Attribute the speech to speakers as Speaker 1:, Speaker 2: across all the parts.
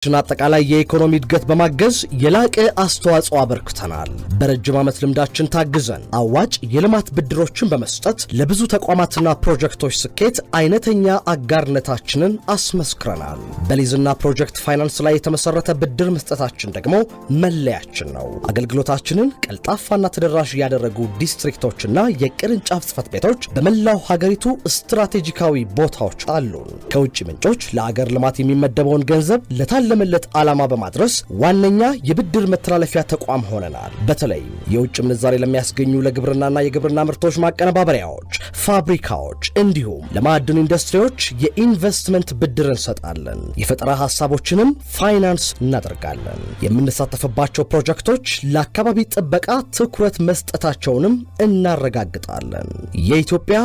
Speaker 1: አጠቃላይ የኢኮኖሚ እድገት በማገዝ የላቀ አስተዋጽኦ አበርክተናል። በረጅም ዓመት ልምዳችን ታግዘን አዋጭ የልማት ብድሮችን በመስጠት ለብዙ ተቋማትና ፕሮጀክቶች ስኬት አይነተኛ አጋርነታችንን አስመስክረናል። በሊዝና ፕሮጀክት ፋይናንስ ላይ የተመሰረተ ብድር መስጠታችን ደግሞ መለያችን ነው። አገልግሎታችንን ቀልጣፋና ተደራሽ ያደረጉ ዲስትሪክቶችና የቅርንጫፍ ጽሕፈት ቤቶች በመላው ሀገሪቱ ስትራቴጂካዊ ቦታዎች አሉን። ከውጭ ምንጮች ለአገር ልማት የሚመደበውን ገንዘብ ለመለት ዓላማ በማድረስ ዋነኛ የብድር መተላለፊያ ተቋም ሆነናል። በተለይ የውጭ ምንዛሬ ለሚያስገኙ ለግብርናና የግብርና ምርቶች ማቀነባበሪያዎች፣ ፋብሪካዎች እንዲሁም ለማዕድን ኢንዱስትሪዎች የኢንቨስትመንት ብድር እንሰጣለን። የፈጠራ ሐሳቦችንም ፋይናንስ እናደርጋለን። የምንሳተፍባቸው ፕሮጀክቶች ለአካባቢ ጥበቃ ትኩረት መስጠታቸውንም እናረጋግጣለን። የኢትዮጵያ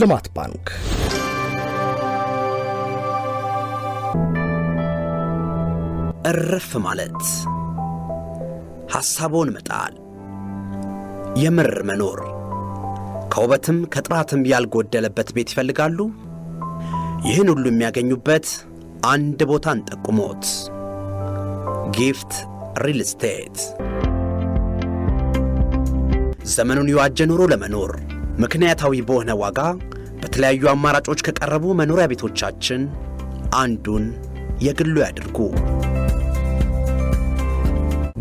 Speaker 1: ልማት ባንክ
Speaker 2: እረፍ ማለት ሐሳቦን መጣል የምር መኖር ከውበትም ከጥራትም ያልጎደለበት ቤት ይፈልጋሉ። ይህን ሁሉ የሚያገኙበት አንድ ቦታን ጠቁሞት ጊፍት ሪል ስቴት ዘመኑን የዋጀ ኑሮ ለመኖር ምክንያታዊ በሆነ ዋጋ በተለያዩ አማራጮች ከቀረቡ መኖሪያ ቤቶቻችን አንዱን የግሉ ያድርጉ።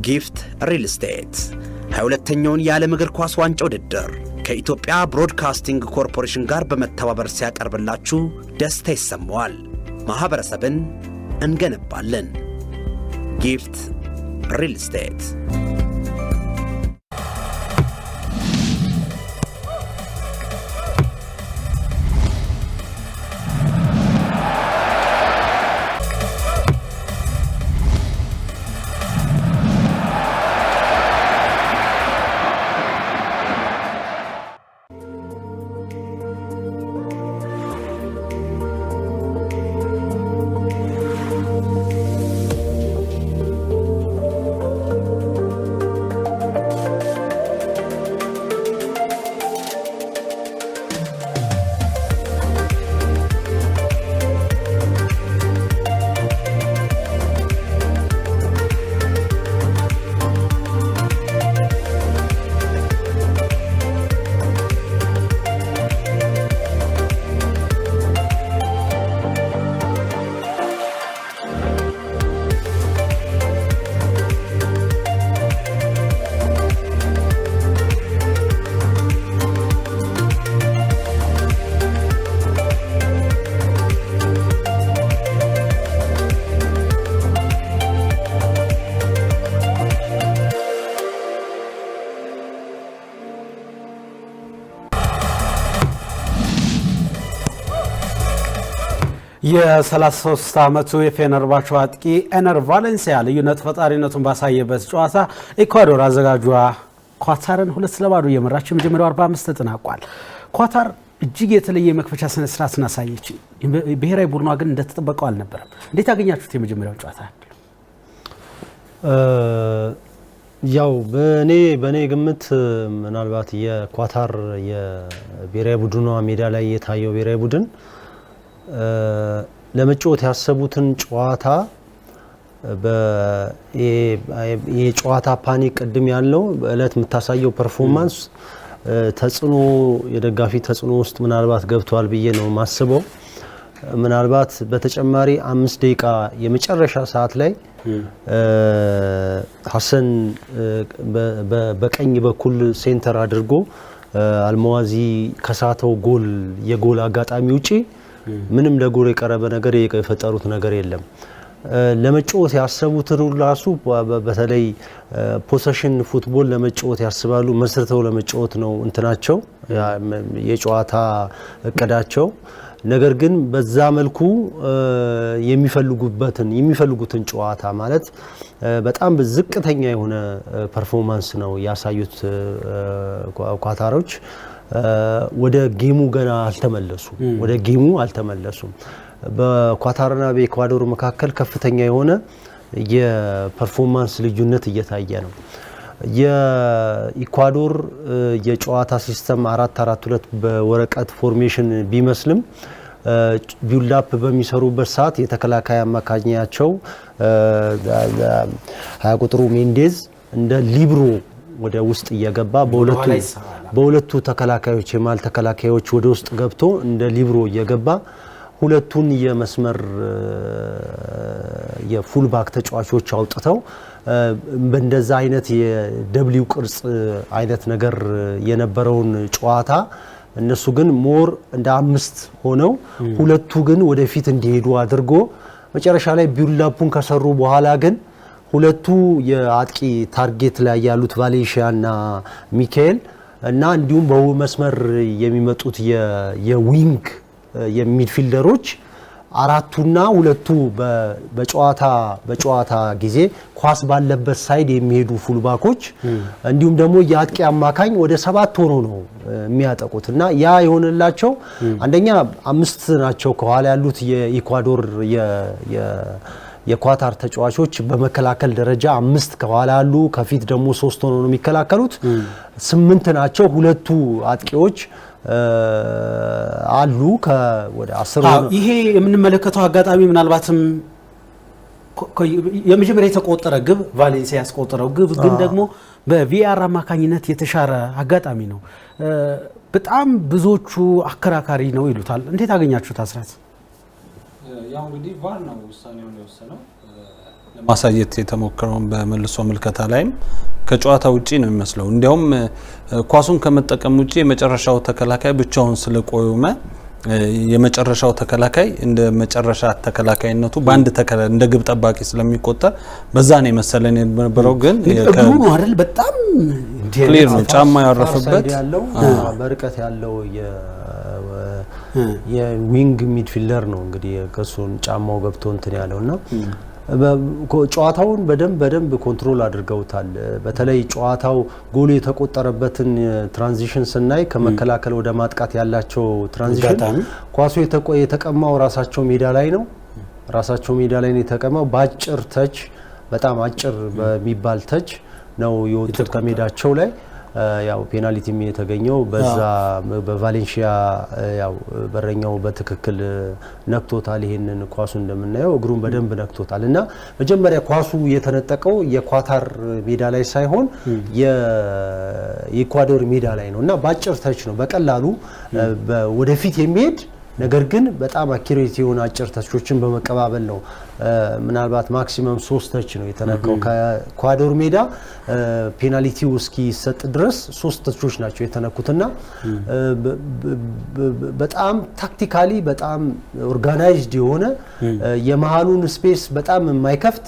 Speaker 2: ጊፍት ሪል ስቴት 22ኛውን የዓለም እግር ኳስ ዋንጫ ውድድር ከኢትዮጵያ ብሮድካስቲንግ ኮርፖሬሽን ጋር በመተባበር ሲያቀርብላችሁ ደስታ ይሰማዋል። ማህበረሰብን እንገነባለን። ጊፍት ሪል ስቴት
Speaker 3: የ33 ዓመቱ የፌነርባቾ አጥቂ ኤነር ቫሌንሲያ ልዩነት ፈጣሪነቱን ባሳየበት ጨዋታ ኢኳዶር አዘጋጇ ኳታርን 2-0 እየመራች የመጀመሪያው 45 ተጠናቋል። ኳታር እጅግ የተለየ መክፈቻ ስነ ስርዓትን አሳየች። ብሔራዊ ቡድኗ ግን እንደተጠበቀው አልነበረም። እንዴት አገኛችሁት የመጀመሪያው ጨዋታ?
Speaker 4: ያው በኔ ግምት ምናልባት የኳታር የብሔራዊ ቡድኗ ሜዳ ላይ የታየው ብሔራዊ ቡድን ለመጫወት ያሰቡትን ጨዋታ የጨዋታ ፓኒክ ቅድም ያለው በእለት የምታሳየው ፐርፎርማንስ ተጽዕኖ የደጋፊ ተጽዕኖ ውስጥ ምናልባት ገብቷል ብዬ ነው ማስበው። ምናልባት በተጨማሪ 5 ደቂቃ የመጨረሻ ሰዓት ላይ ሐሰን በቀኝ በኩል ሴንተር አድርጎ አልመዋዚ ከሳተው የጎል አጋጣሚ ውጪ ምንም ለጎል የቀረበ ነገር የፈጠሩት ነገር የለም። ለመጫወት ያሰቡትን ራሱ በተለይ ፖሴሽን ፉትቦል ለመጫወት ያስባሉ። መስርተው ለመጫወት ነው እንትናቸው የጨዋታ እቅዳቸው። ነገር ግን በዛ መልኩ የሚፈልጉትን ጨዋታ ማለት በጣም በዝቅተኛ የሆነ ፐርፎርማንስ ነው ያሳዩት ኳታሮች። ወደ ጌሙ ገና አልተመለሱም። በኳታርና በኢኳዶር መካከል ከፍተኛ የሆነ የፐርፎርማንስ ልዩነት እየታየ ነው። የኢኳዶር የጨዋታ ሲስተም 4-4-2 በወረቀት ፎርሜሽን ቢመስልም ቢውልድ አፕ በሚሰሩበት ሰዓት የተከላካይ አማካኛቸው 20 ቁጥሩ ሜንዴዝ እንደ ሊብሮ ወደ ውስጥ እየገባ በሁለቱ ተከላካዮች የማል ተከላካዮች ወደ ውስጥ ገብቶ እንደ ሊብሮ እየገባ ሁለቱን የመስመር የፉልባክ ተጫዋቾች አውጥተው በእንደዛ አይነት የደብሊው ቅርጽ አይነት ነገር የነበረውን ጨዋታ እነሱ ግን ሞር እንደ 5 ሆነው ሁለቱ ግን ወደፊት እንዲሄዱ አድርጎ መጨረሻ ላይ ቢውልድ አፑን ከሰሩ በኋላ ግን ሁለቱ የአጥቂ ታርጌት ላይ ያሉት ቫሌንሺያ እና ሚካኤል እና እንዲሁም በመስመር የሚመጡት የዊንግ የሚድፊልደሮች አራቱና ሁለቱ በጨዋታ ጊዜ ኳስ ባለበት ሳይድ የሚሄዱ ፉልባኮች እንዲሁም ደግሞ የአጥቂ አማካኝ ወደ 7 ሆኖ ነው የሚያጠቁት እና ያ የሆነላቸው አንደኛ 5 ናቸው ከኋላ ያሉት የኢኳዶር የኳታር ተጫዋቾች በመከላከል ደረጃ 5 ከኋላ ያሉ ከፊት ደግሞ 3 ሆኖ ነው የሚከላከሉት 8 ናቸው ሁለቱ አጥቂዎች አሉ ወደ 10 ነው
Speaker 3: ይሄ የምንመለከተው አጋጣሚ ምናልባትም የመጀመሪያ የተቆጠረ ግብ ቫሌንሲያ ያስቆጠረው ግብ ግን ደግሞ በቪአር አማካኝነት የተሻረ አጋጣሚ ነው በጣም ብዙዎቹ አከራካሪ ነው ይሉታል እንዴት አገኛችሁት አስራት
Speaker 5: ያው እንግዲህ ቫር ነው ውሳኔውን የወሰነው ለማሳየት የተሞከረው በመልሶ ምልከታ ላይም ከጨዋታ ውጪ ነው የሚመስለው እንዲያውም ኳሱን ከመጠቀም ውጪ የመጨረሻው ተከላካይ ብቻውን ስለቆየመ የመጨረሻው ተከላካይ እንደ መጨረሻ ተከላካይነቱ ባንድ ተከላካይ እንደ ግብ ጠባቂ ስለሚቆጠር በዛ ነው መሰለን የነበረው ግን
Speaker 3: እግሩ ነው አይደል በጣም
Speaker 2: ክሊር ነው ጫማ ያረፈበት
Speaker 4: ያለው በርቀት ያለው የዊንግ ሚድፊልደር ነው እንግዲህ ከሱን ጫማው ገብቶ እንትን ያለውና ጨዋታውን በደንብ ኮንትሮል አድርገውታል በተለይ ጨዋታው ጎል የተቆጠረበትን ትራንዚሽን ስናይ ከመከላከል ወደ ማጥቃት ያላቸው ትራንዚሽን ኳሱ የተቀማው ራሳቸው ሜዳ ላይ ነው የተቀማው በአጭር ተች በጣም አጭር በሚባል ተች ነው የወጡት ከሜዳቸው ላይ ያው ፔናልቲ የተገኘው በዛ በቫሌንሺያ ያው በረኛው በትክክል ነክቶታል ይሄንን ኳሱ እንደምናየው እግሩን በደንብ ነክቶታል እና መጀመሪያ ኳሱ የተነጠቀው የኳታር ሜዳ ላይ ሳይሆን የኢኳዶር ሜዳ ላይ ነው እና ባጭር ተች ነው በቀላሉ ወደፊት የሚሄድ ነገር ግን በጣም አኪሬት የሆነ አጭር ተቾችን በመቀባበል ነው ምናልባት ማክሲመም 3 ተች ነው የተነካው ከኢኳዶር ሜዳ ፔናልቲው እስኪሰጥ ድረስ 3 ተቾች ናቸው የተነኩትና በጣም ታክቲካሊ በጣም ኦርጋናይዝድ የሆነ የመሃሉን ስፔስ በጣም የማይከፍት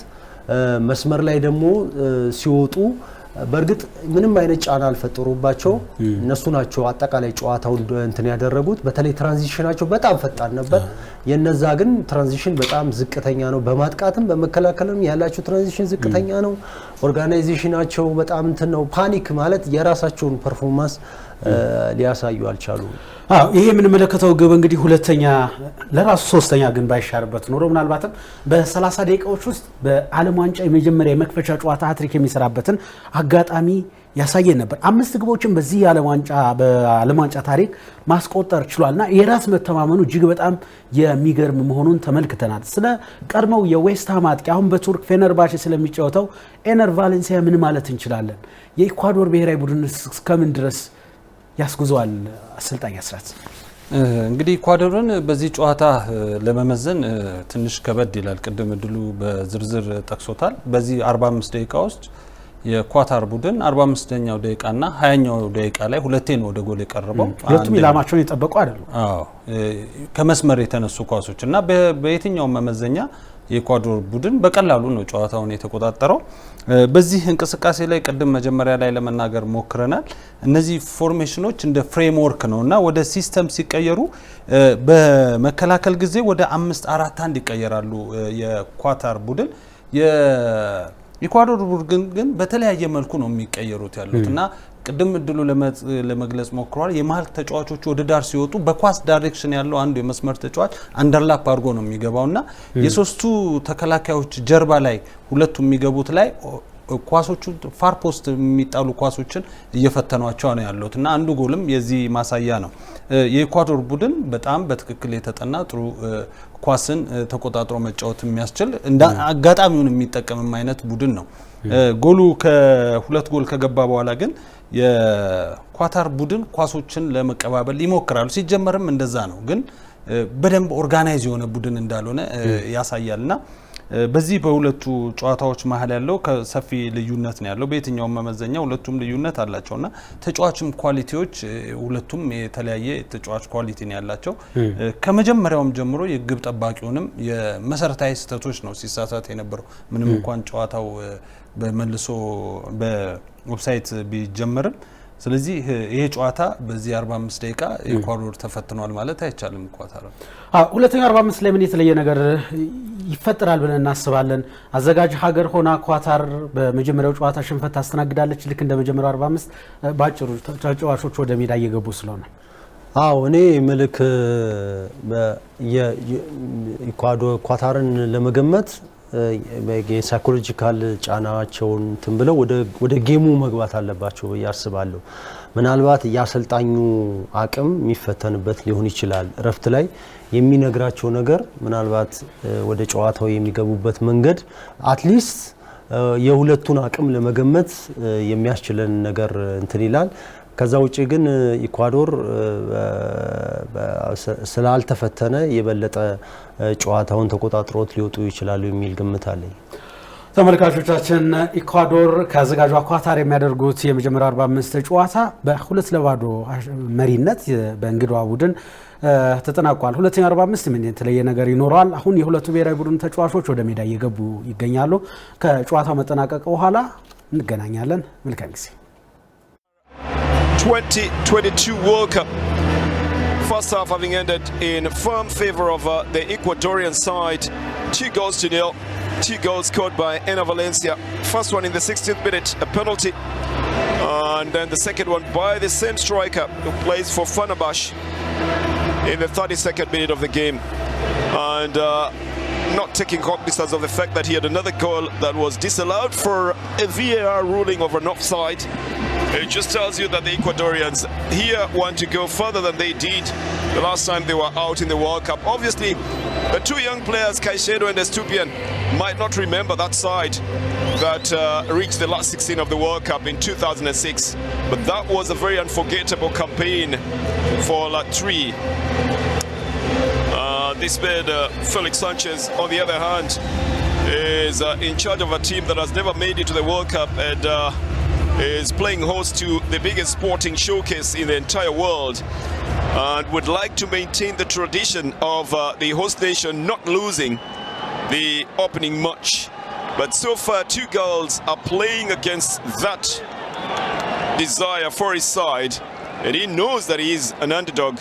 Speaker 4: መስመር ላይ ደግሞ ሲወጡ በርግጥ ምንም አይነት ጫና አልፈጠሩባቸው እነሱ ናቸው አጠቃላይ ጨዋታው እንትን ያደረጉት በተለይ ትራንዚሽናቸው በጣም ፈጣን ነበር የነዛ ግን ትራንዚሽን በጣም ዝቅተኛ ነው በማጥቃትም በመከላከልም ያላቸው ትራንዚሽን ዝቅተኛ ነው ኦርጋናይዜሽናቸው በጣም እንትን ነው ፓኒክ ማለት የራሳቸውን ፐርፎርማንስ ሊያሳዩ አልቻሉ
Speaker 3: ይሄ የምንመለከተው ግብ እንግዲህ ሁለተኛ ለራሱ ሶስተኛ ግን ባይሻርበት ኖሮ ምናልባትም በ30 ደቂቃዎች ውስጥ በዓለም ዋንጫ የመጀመሪያ የመክፈቻ ጨዋታ ሃትሪክ የሚሰራበትን አጋጣሚ ያሳየን ነበር 5 ግቦችን በዚህ በዓለም ዋንጫ ታሪክ ማስቆጠር ችሏልና የራስ መተማመኑ እጅግ በጣም የሚገርም መሆኑን ተመልክተናል ስለ ቀድሞው የዌስትሃም አጥቂ አሁን በቱርክ ፌነርባቼ ስለሚጫወተው ኤነር ቫሌንሲያ ምን ማለት እንችላለን የኢኳዶር ብሔራዊ ቡድን እስከምን ድረስ ያስጉዟል አሰልጣኝ አስራት
Speaker 5: እንግዲህ ኢኳዶርን በዚህ ጨዋታ ለመመዘን ትንሽ ከበድ ይላል ቅድም ድሉ በዝርዝር ጠቅሶታል በዚህ 45 ደቂቃ ውስጥ የኳታር ቡድን 45ኛው ደቂቃና 20ኛው ደቂቃ ላይ ሁለቴ ነው ወደ ጎል የቀረበው
Speaker 3: ሁለቱም ኢላማቸውን የጠበቁ አይደሉም
Speaker 5: ከመስመር የተነሱ ኳሶችና በየትኛው መመዘኛ የኢኳዶር ቡድን በቀላሉ ነው ጨዋታውን የተቆጣጠረው በዚህ እንቅስቃሴ ላይ ቅድም መጀመሪያ ላይ ለመናገር ሞክረናል እነዚህ ፎርሜሽኖች እንደ ፍሬምወርክ ነውና ወደ ሲስተም ሲቀየሩ በመከላከል ጊዜ ወደ 5-4-1 ይቀየራሉ የኳታር ቡድን የኢኳዶር ቡድን ግን በተለያየ መልኩ ነው የሚቀየሩት ያሉትና ቅድም ድሉ ለመግለጽ ሞክሯል የማል ተጫዋቾች ወደ ዳር ሲወጡ በኳስ ዳይሬክሽን ያለው አንዱ የመስመር ተጫዋች አንደርላፕ አድርጎ ነው የሚገባውና የሶስቱ ተከላካዮች ጀርባ ላይ ሁለቱ የሚገቡት ላይ ኳሶቹ ፋር ፖስት የሚጣሉ ኳሶችን እየፈተኗቸው ነው ያሉትና አንዱ ጎልም የዚህ ማሳያ ነው የኢኳዶር ቡድን በጣም በትክክል የተጠና ጥሩ ኳስን ተቆጣጥሮ መጫወት የሚያስችል እንደ አጋጣሚውን የሚጠቀም አይነት ቡድን ነው። ጎሉ ከሁለት ጎል ከገባ በኋላ ግን የኳታር ቡድን ኳሶችን ለመቀባበል ይሞክራሉ። ሲጀመርም እንደዛ ነው፣ ግን በደንብ ኦርጋናይዝ የሆነ ቡድን እንዳልሆነ ያሳያልና በዚህ በሁለቱ ጨዋታዎች መሀል ያለው ከሰፊ ልዩነት ነው ያለው። በየትኛው መመዘኛ ሁለቱም ልዩነት አላቸውና ተጫዋችም ኳሊቲዎች ሁለቱም የተለያየ ተጫዋች ኳሊቲ ነው ያላቸው። ከመጀመሪያውም ጀምሮ የግብ ጠባቂውንም የመሰረታዊ ስህተቶች ነው ሲሳሳት የነበረው ምንም እንኳን ጨዋታው በመልሶ በኦፍሳይድ ቢጀመርም። ስለዚህ ይሄ ጨዋታ በዚህ 45 ደቂቃ ኢኳዶር ተፈትኗል ማለት አይቻልም። ኳታር
Speaker 3: ሁለተኛው 45 ላይ ምን የተለየ ነገር ይፈጠራል ብለን እናስባለን? አዘጋጅ ሀገር ሆና ኳታር በመጀመሪያው ጨዋታ ሽንፈት ታስተናግዳለች ልክ እንደ መጀመሪያው 45 ባጭሩ ተጫዋቾች ወደ ሜዳ እየገቡ ስለሆነ።
Speaker 4: እኔ መልክ የኢኳዶር ኳታርን ለመገመት የሳይኮሎጂካል ጫናቸውን ብለው ወደ ጌሙ መግባት አለባቸው ያስባለሁ። ምናልባት ያሰልጣኙ አቅም የሚፈተንበት ሊሆን ይችላል። ረፍት ላይ የሚነግራቸው ነገር ምናልባት ወደ ጨዋታው የሚገቡበት መንገድ አትሊስት የሁለቱን አቅም ለመገመት የሚያስችለን ነገር ይላል። ከዛ ውጪ ግን ኢኳዶር ስላልተፈተነ የበለጠ ጨዋታውን ተቆጣጥሮት ሊወጡ ይችላሉ የሚል ግምት አለኝ።
Speaker 3: ተመልካቾቻችን ኢኳዶር ከአዘጋጇ ኳታር የሚያደርጉት የመጀመሪያው 45 ጨዋታ በ2-0 መሪነት በእንግዳዋ ቡድን ተጠናቋል። ሁለተኛው 45 ምን የተለየ ነገር ይኖራል? አሁን የሁለቱ ብሔራዊ ቡድን ተጫዋቾች ወደ ሜዳ እየገቡ ይገኛሉ። ከጨዋታው መጠናቀቅ በኋላ እንገናኛለን። መልካም ጊዜ።
Speaker 6: 2022 World Cup. First half having ended in firm favor of the Ecuadorian side. 2-0. 2 goals scored by Enner Valencia. First one in the 16th minute, a penalty. And then the second one by the same striker who plays for Fenerbahce in the 32nd minute of the game. And not taking cognizance of the fact that he had another goal that was disallowed for a VAR ruling of an offside. It just tells you that the Ecuadorians here want to go further than they did the last time they were out in the World Cup. Obviously, the two young players, Caicedo and Estupian, might not remember that side that reached the last 16 of the World Cup in 2006. But that was a very unforgettable campaign for La Tri. This man, Felix Sanchez, on the other hand, is in charge of a team that has never made it to the World Cup and is playing host to the biggest sporting showcase in the entire world and would like to maintain the tradition of the host nation not losing the opening match. But so far, 2 girls are playing against that desire for his side, and he knows that he is an underdog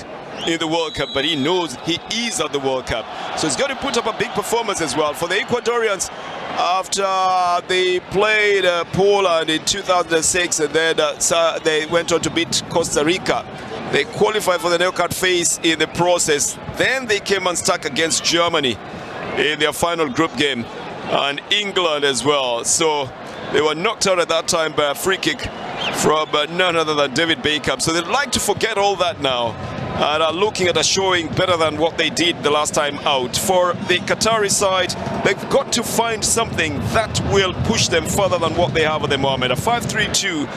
Speaker 6: in the World Cup, but he knows he is at the World Cup. So he's got to put up a big performance as well. For the Ecuadorians, after they played Poland in 2006 and then they went on to beat Costa Rica, they qualified for the knockout phase in the process. Then they came unstuck against Germany in their final group game and England as well. So they were knocked out at that time by a free kick from none other than David Beckham. So they'd like to forget all that now and are looking at a showing better than what they did the last time out. For the Qatari side, they've got to find something that will push them further than what they have at the moment. A 5-3-2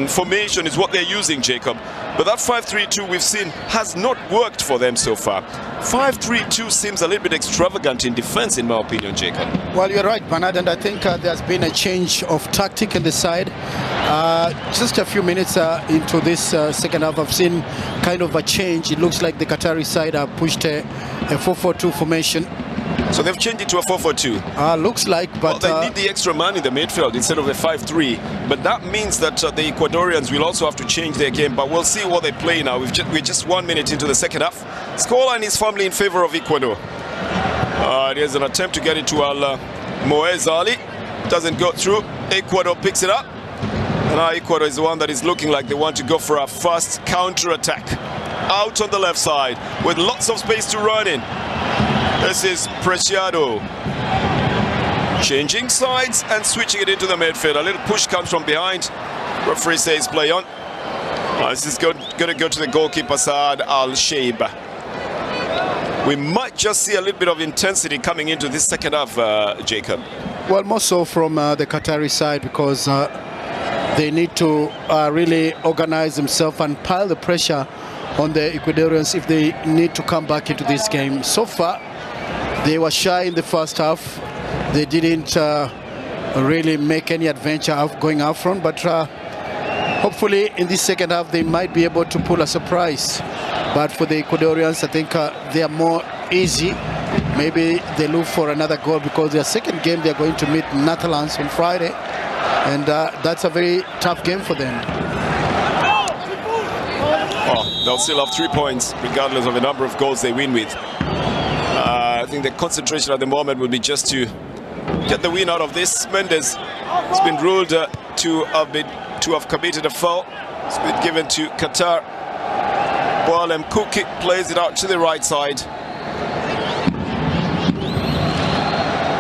Speaker 6: formation is what they're using, Jacob. But that 5-3-2 we've seen has not worked for them so far. 5-3-2 seems a little bit extravagant in defense, in my opinion, Jacob.
Speaker 7: Well, you're right, Bernard, and I think there's been a change of tactic in the side. Just a few minutes into this second half, I've seen kind of a change. It looks like the Qatari side have pushed a 4-4-2 formation.
Speaker 6: So they've changed it to a 4-4-2.
Speaker 7: Looks like, but
Speaker 6: well, they need the extra man in the midfield instead of the 5-3. But that means that the Ecuadorians will also have to change their game. But we'll see what they play now. We're just 1 minute into the second half. Scoreline is firmly in favor of Ecuador. There's an attempt to get it to Moez Ali. Doesn't go through. Ecuador picks it up. And now Ecuador is the one that is looking like they want to go for a fast counter-attack. Out on the left side with lots of space to run in. This is Preciado. Changing sides and switching it into the midfield. A little push comes from behind. Referee says play on. This is going to go to the goalkeeper, Saad Al-Sheib. We might just see a little bit of intensity coming into this second half, Jacob.
Speaker 7: Well, more so from the Qatari side, because they need to really organize themselves and pile the pressure on the Ecuadorians if they need to come back into this game. So far, they were shy in the first half. They didn't really make any adventure of going out front, but hopefully in this second half they might be able to pull a surprise. But for the Ecuadorians, I think they are more easy. Maybe they look for another goal because their second game they're going to meet Netherlands on Friday, and that's a very tough game for them.
Speaker 6: Oh, they'll still have 3 points regardless of the number of goals they win with. I think the concentration at the moment will be just to get the win out of this. Mendes has been ruled to have committed a foul. It's been given to Qatar. Boalem Kuki plays it out to the right side.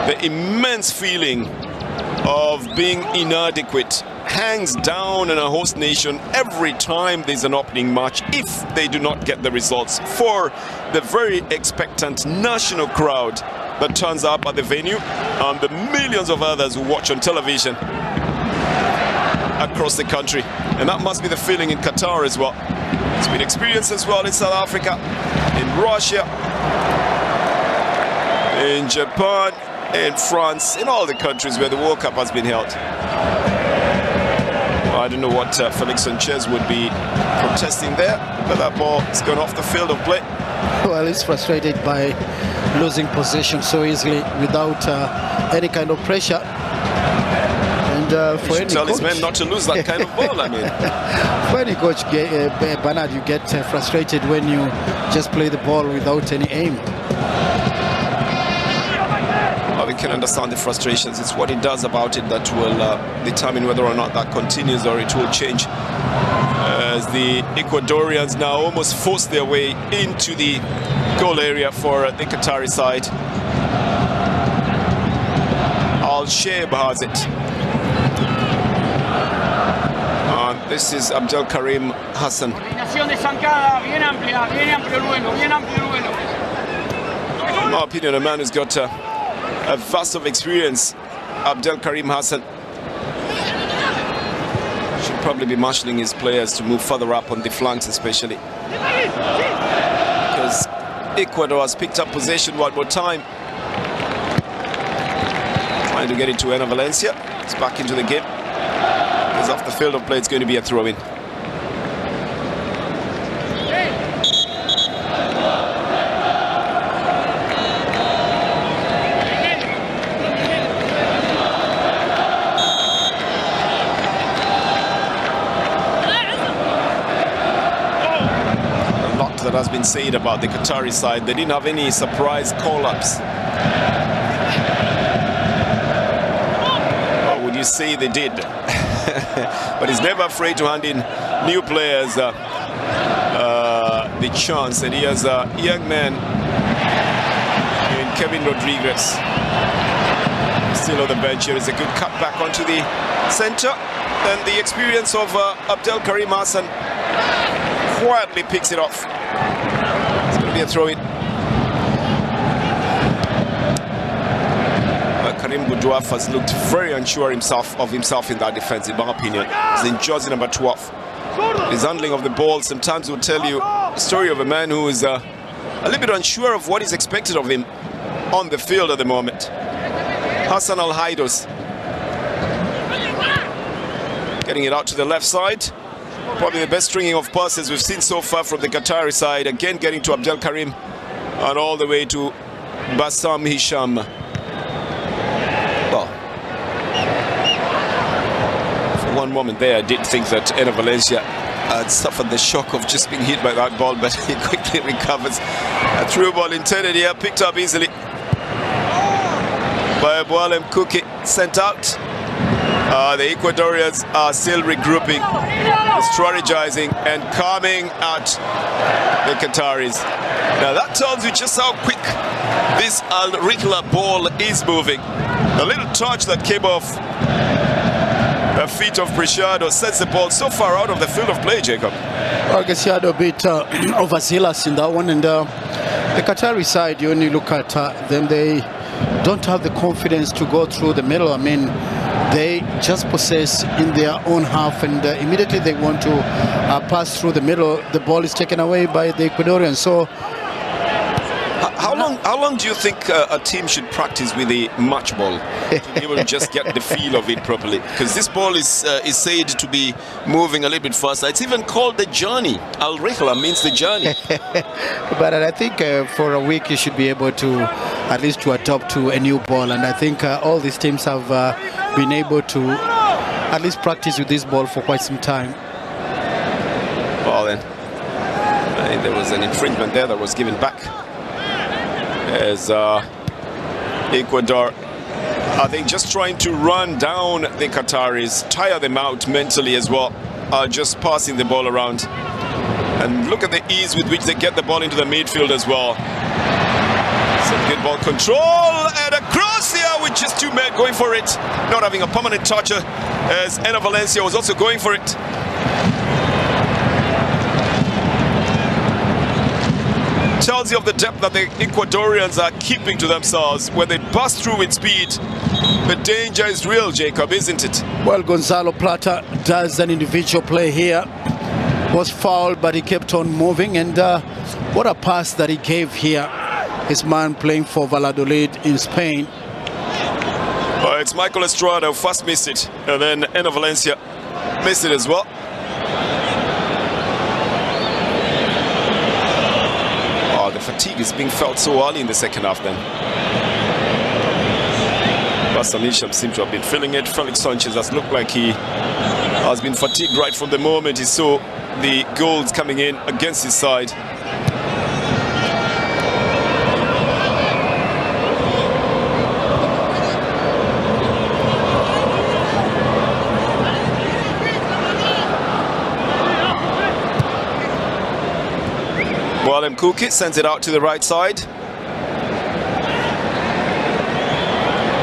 Speaker 6: The immense feeling of being inadequate hangs down on a host nation every time there's an opening match if they do not get the results. For the very expectant national crowd that turns up at the venue and the millions of others who watch on television across the country. And that must be the feeling in Qatar as well. It's been experienced as well in South Africa, in Russia, in Japan, in France, in all the countries where the World Cup has been held. I don't know what Felix Sanchez would be protesting there, but that ball has gone off the field of play.
Speaker 7: Well, he's frustrated by losing possession so easily without any kind of pressure. And for any
Speaker 6: tell
Speaker 7: coach,
Speaker 6: his men not to lose that kind of ball, I mean.
Speaker 7: For any coach, Bernard, you get frustrated when you just play the ball without any aim.
Speaker 6: We can understand the frustrations. It's what he does about it that will determine whether or not that continues or it will change. As the Ecuadorians now almost force their way into the goal area for the Qatari side. Al-Sheib has it. And this is Abdel Karim Hassan. In my opinion, a man who's got a vast of experience, Abdel Karim Hassan. Should probably be marshalling his players to move further up on the flanks, especially because Ecuador has picked up possession one more time, trying to get it to Ena Valencia. It's back into the game. Because off the field of play, it's going to be a throw-in. That has been said about the Qatari side. They didn't have any surprise call-ups. Or would you say they did? But he's never afraid to hand in new players the chance. And he has a young man in Kevin Rodriguez still on the bench. Here is a good cut back onto the center. And the experience of Abdel Karim Hassan quietly picks it off. It's going to be a throw-in. Karim Boudouaf has looked very unsure of himself in that defense, in my opinion. He's in jersey number 12. His handling of the ball sometimes will tell you the story of a man who is a little bit unsure of what is expected of him on the field at the moment. Hassan Al-Haidos getting it out to the left side. Probably the best stringing of passes we've seen so far from the Qatari side. Again getting to Abdel Karim and all the way to Bassam Hisham. Well, for one moment there I did think that Ena Valencia had suffered the shock of just being hit by that ball, but he quickly recovers. A through ball intended here, picked up easily by Boalem Kuki, sent out. The Ecuadorians are still regrouping, strategizing and coming at the Qataris. Now that tells you just how quick this Al-Rihla ball is moving. A little touch that came off feet of Preciado sends the ball so far out of the field of play, Jacob.
Speaker 7: Well, Preciado a bit overzealous in that one, and the Qatari side, you only look at them, they don't have the confidence to go through the middle. I mean, they just possess in their own half, and immediately they want to pass through the middle, the ball is taken away by the Ecuadorians. So
Speaker 6: how long do you think a team should practice with a match ball to be able to just get the feel of it properly? Because this ball is said to be moving a little bit faster. It's even called the journey. Al-Rihla means the journey.
Speaker 7: But I think for a week you should be able to at least to adapt to a new ball, and I think all these teams have been able to at least practice with this ball for quite some time.
Speaker 6: Well then, there was an infringement there that was given back. As Ecuador, I think, just trying to run down the Qataris, tire them out mentally as well, just passing the ball around. And look at the ease with which they get the ball into the midfield as well. Some good ball control, and across here with just two men going for it, not having a permanent toucher, as Enner Valencia was also going for it. Tells you of the depth that the Ecuadorians are keeping to themselves when they bust through with speed. The danger is real, Jacob, isn't it?
Speaker 7: Well, Gonzalo Plata does an individual play here. Was fouled, but he kept on moving, and what a pass that he gave here. His man playing for Valladolid in Spain.
Speaker 6: It's Michael Estrada who first missed it, and then Enner Valencia missed it as well. The fatigue is being felt so early in the second half then. Pastor Nisham seems to have been feeling it. Felix Sanchez has looked like he has been fatigued right from the moment he saw the goals coming in against his side. Walem Kuki sends it out to the right side.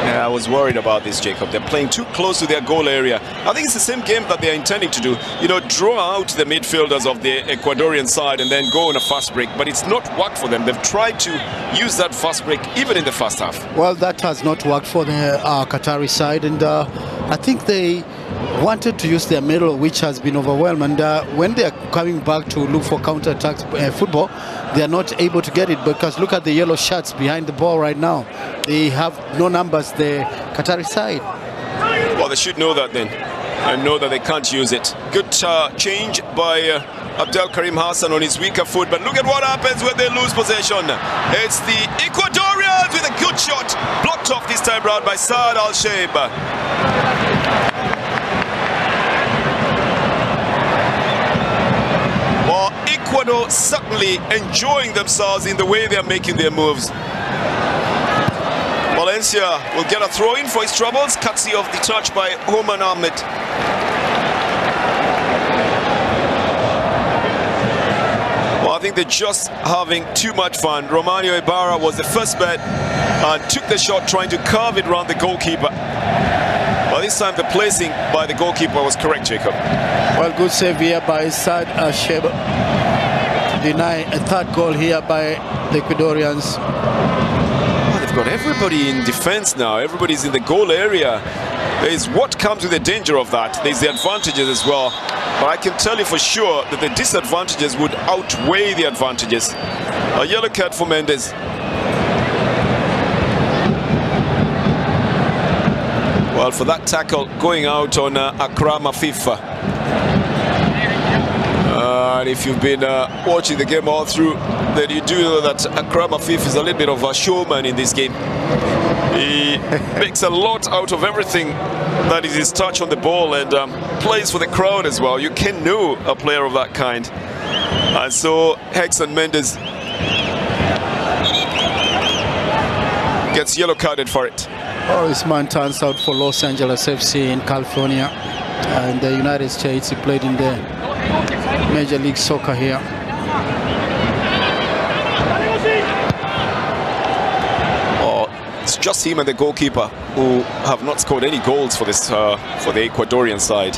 Speaker 6: Yeah, I was worried about this, Jacob. They're playing too close to their goal area. I think it's the same game that they're intending to do. You know, draw out the midfielders of the Ecuadorian side and then go on a fast break. But it's not worked for them. They've tried to use that fast break even in the first half.
Speaker 7: Well, that has not worked for the Qatari side, and I think they wanted to use their middle, which has been overwhelmed, and when they are coming back to look for counter-attack football, they are not able to get it, because look at the yellow shirts behind the ball right now. They have no numbers, the Qatari side.
Speaker 6: Well, they should know that then, and know that they can't use it. Good change by Abdel Karim Hassan on his weaker foot, but look at what happens when they lose possession. It's the Ecuadorians with a good shot, blocked off this time round by Saad Al-Shaib. Ecuador certainly enjoying themselves in the way they are making their moves. Valencia will get a throw-in for his troubles, courtesy of the touch by Homan Ahmed. Well, I think they're just having too much fun. Romario Ibarra was the first man and took the shot trying to carve it around the goalkeeper. Well, this time the placing by the goalkeeper was correct, Jacob.
Speaker 7: Well, good save here by Saad Al-Shaib. Deny a third goal here by the Ecuadorians.
Speaker 6: Well, they've got everybody in defense now. Everybody's in the goal area. There's what comes with the danger of that. There's the advantages as well. But I can tell you for sure that the disadvantages would outweigh the advantages. A yellow card for Mendes. Well, for that tackle going out on Akram Afifa. And if you've been watching the game all through, then you do know that Akram Afif is a little bit of a showman in this game. He makes a lot out of everything that is his touch on the ball, and plays for the crowd as well. You can know a player of that kind. And so Hexan Mendes gets yellow carded for it.
Speaker 7: Oh, this man turns out for Los Angeles FC in California. In the United States, he played in the Major League Soccer here.
Speaker 6: Oh, It's just him and the goalkeeper who have not scored any goals for this for the Ecuadorian side.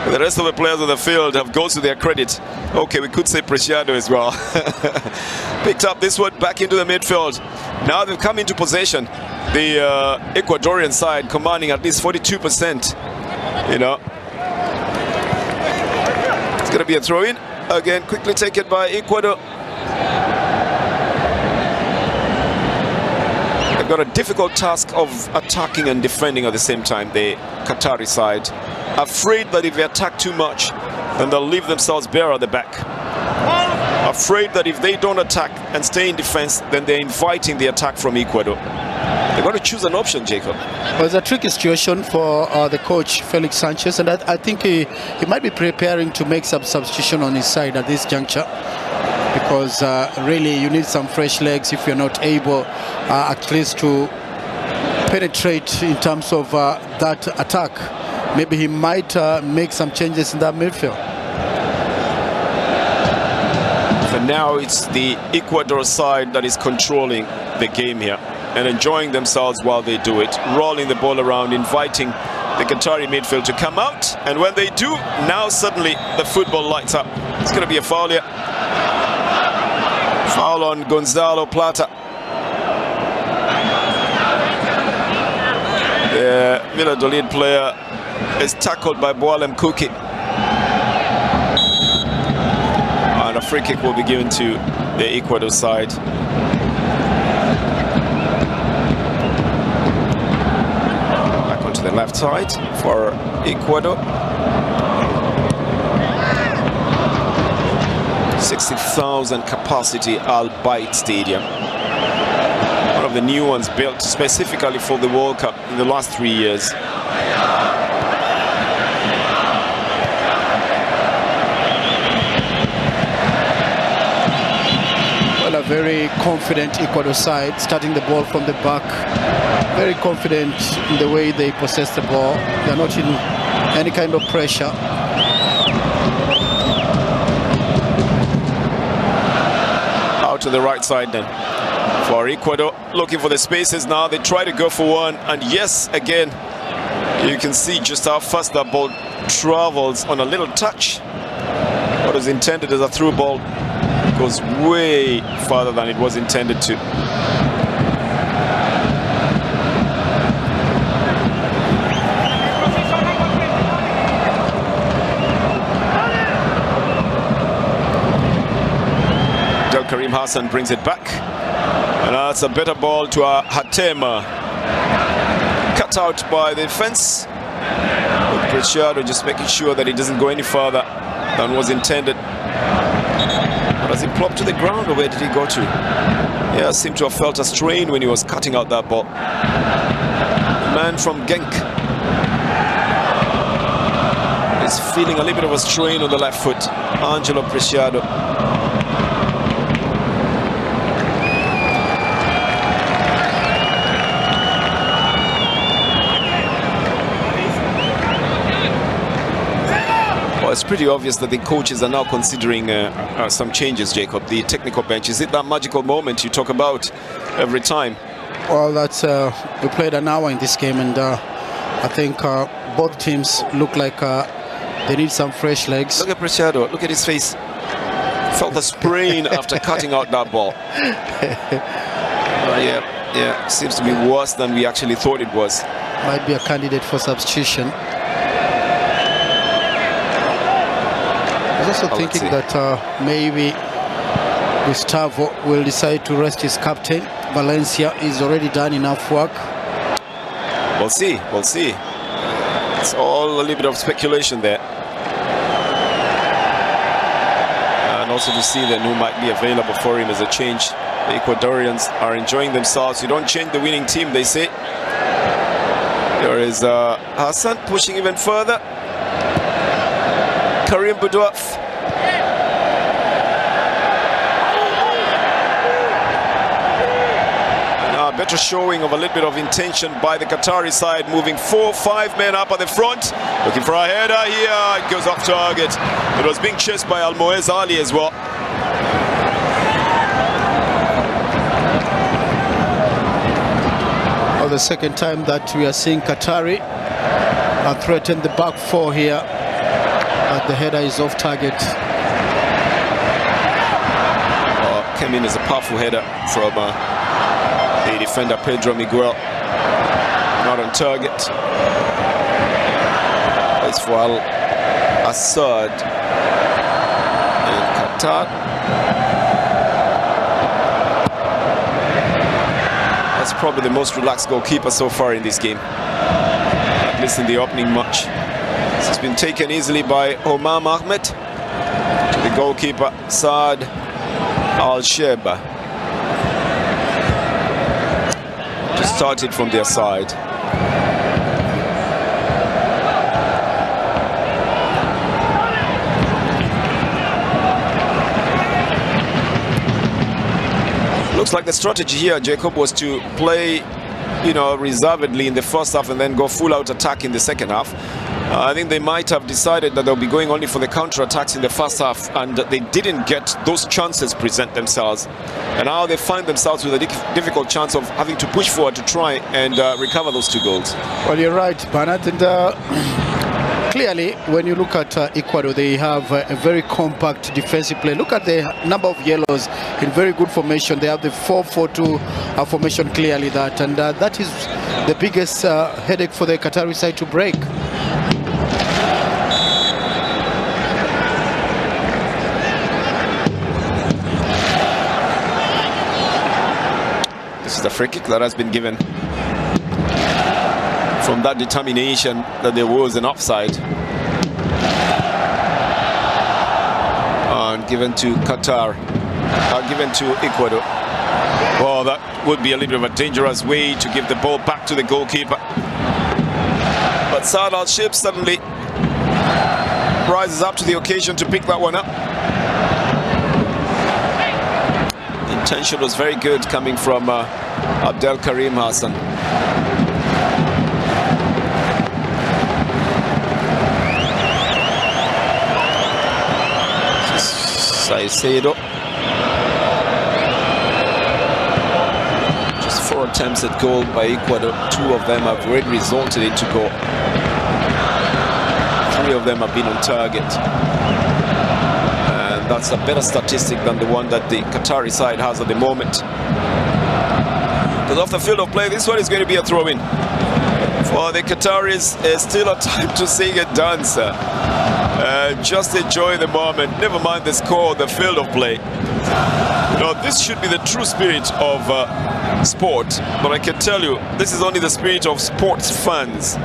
Speaker 6: The rest of the players on the field have goals to their credit. Okay, we could say Preciado as well. Picked up this one back into the midfield. Now they've come into possession. The Ecuadorian side commanding at least 42%. You know, it's going to be a throw-in. Again, quickly taken by Ecuador. They've got a difficult task of attacking and defending at the same time, the Qatari side. Afraid that if they attack too much, then they'll leave themselves bare at the back. Afraid that if they don't attack and stay in defense, then they're inviting the attack from Ecuador. They've got to choose an option, Jacob.
Speaker 7: Well, it's a tricky situation for the coach, Felix Sanchez, and I think he might be preparing to make some substitution on his side at this juncture, because really you need some fresh legs if you're not able at least to penetrate in terms of that attack. Maybe he might make some changes in that midfield.
Speaker 6: For now, it's the Ecuador side that is controlling the game here and enjoying themselves while they do it, rolling the ball around, inviting the Qatari midfield to come out. And when they do, now suddenly the football lights up. It's going to be a foul here. Foul on Gonzalo Plata. The Valladolid player is tackled by Boalem Kuki. And a free kick will be given to the Ecuador side. Back onto the left side for Ecuador. 60,000 capacity Al Bayt Stadium. One of the new ones built specifically for the World Cup in the last 3 years.
Speaker 7: Well, a very confident Ecuador side, starting the ball from the back. Very confident in the way they possess the ball. They're not in any kind of pressure.
Speaker 6: Out to the right side then for Ecuador, looking for the spaces now. They try to go for one, and yes, again, you can see just how fast that ball travels on a little touch. What was intended as a through ball goes way farther than it was intended to. Karim Hassan brings it back, and that's a better ball to Hatema. Cut out by the defense. Preciado just making sure that he doesn't go any further than was intended. But has he plopped to the ground, or where did he go to? Yeah, seemed to have felt a strain when he was cutting out that ball. The man from Genk is feeling a little bit of a strain on the left foot. Angelo Preciado. It's pretty obvious that the coaches are now considering some changes, Jacob. The technical bench, is it that magical moment you talk about every time?
Speaker 7: Well, that's we played an hour in this game, and I think both teams look like they need some fresh legs.
Speaker 6: Look at Preciado, look at his face. Felt the sprain after cutting out that ball. Yeah, seems to be worse than we actually thought it was.
Speaker 7: Might be a candidate for substitution. I was also thinking that maybe Gustavo will decide to rest his captain. Valencia is already done enough work.
Speaker 6: We'll see, we'll see. It's all a little bit of speculation there. And also to see then who might be available for him as a change. The Ecuadorians are enjoying themselves. You don't change the winning team, they say. There is Hassan pushing even further. Karim Boudouaf. Better showing of a little bit of intention by the Qatari side, moving 4-5 men up at the front, looking for a header here. It goes off target. It was being chased by Almoez Ali as well.
Speaker 7: For the second time that we are seeing Qatari threaten the back four here, but the header is off target.
Speaker 6: Came in as a powerful header from the defender Pedro Miguel. Not on target. It's for Al Assad in Qatar. That's probably the most relaxed goalkeeper so far in this game, at least in the opening match. It's been taken easily by Omar Ahmed to the goalkeeper Saad Al-Sheba. Just started from their side. Looks like the strategy here, Jacob, was to play, reservedly in the first half and then go full out attack in the second half. I think they might have decided that they'll be going only for the counter-attacks in the first half, and they didn't get those chances present themselves. And now they find themselves with a difficult chance of having to push forward to try and recover those 2 goals.
Speaker 7: Well, you're right, Bernard. And clearly, when you look at Ecuador, they have a very compact defensive play. Look at the number of yellows in very good formation. They have the 4-4-2 formation, clearly that. And that is the biggest headache for the Qatari side to break.
Speaker 6: This is the free kick that has been given from that determination that there was an offside, and given to Qatar, given to Ecuador. Well, that would be a little bit of a dangerous way to give the ball back to the goalkeeper. But Saad Al-Shib suddenly rises up to the occasion to pick that one up. Intention was very good coming from Abdel Karim Hassan. Saicedo. Just 4 attempts at goal by Ecuador. 2 of them have already resulted into goal. 3 of them have been on target. And that's a better statistic than the one that the Qatari side has at the moment. Because off the field of play, this one is going to be a throw-in. For the Qataris, still a time to sing and dance. Just enjoy the moment, never mind the score, the field of play. This should be the true spirit of sport, but I can tell you, this is only the spirit of sports fans.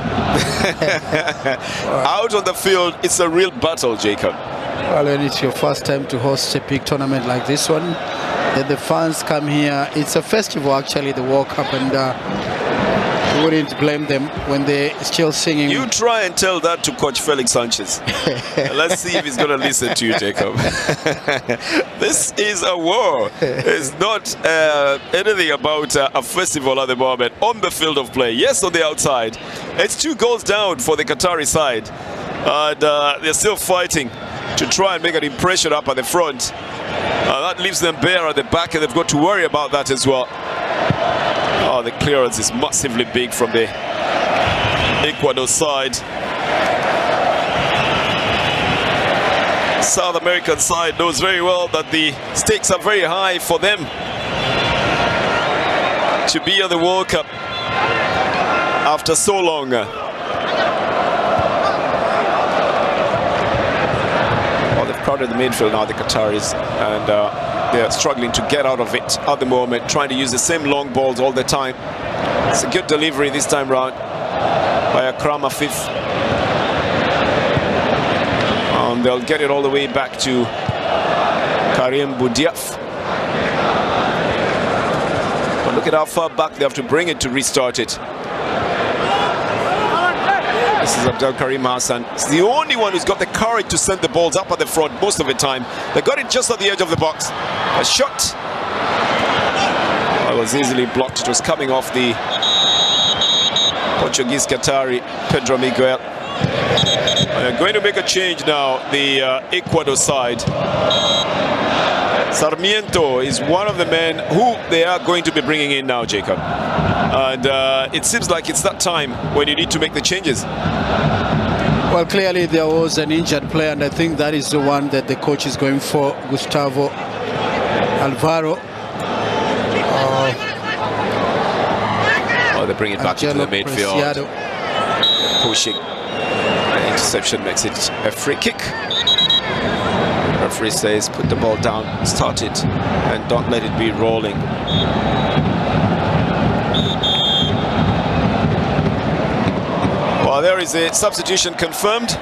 Speaker 6: Out on the field, it's a real battle, Jacob.
Speaker 7: Well, when it's your first time to host a big tournament like this one, then the fans come here. It's a festival, actually, the World Cup, and you wouldn't blame them when they're still singing.
Speaker 6: You try and tell that to Coach Felix Sanchez. Let's see if he's going to listen to you, Jacob. This is a war. It's not anything about a festival at the moment on the field of play. Yes, on the outside. It's 2 goals down for the Qatari side. And they're still fighting to try and make an impression up at the front. That leaves them bare at the back, and they've got to worry about that as well. Oh, the clearance is massively big from the Ecuador side. South American side knows very well that the stakes are very high for them to be at the World Cup after so long. Well, they've crowded the midfield now, the Qataris, and they're struggling to get out of it at the moment, trying to use the same long balls all the time. It's a good delivery this time round by Akram Afif. And they'll get it all the way back to Karim Boudiaf. But look at how far back they have to bring it to restart it. This is Abdel Karim Hassan. He's the only one who's got the courage to send the balls up at the front most of the time. They got it just at the edge of the box. A shot. It was easily blocked. It was coming off the Portuguese Qatari, Pedro Miguel. They're going to make a change now, the Ecuador side. Sarmiento is one of the men who they are going to be bringing in now, Jacob. And it seems like it's that time when you need to make the changes.
Speaker 7: Well, clearly there was an injured player, and I think that is the one that the coach is going for, Gustavo Alvaro.
Speaker 6: They bring it back into the midfield. Pushing. An interception makes it a free kick. Referee says put the ball down, start it, and don't let it be rolling. Well, there is a substitution confirmed.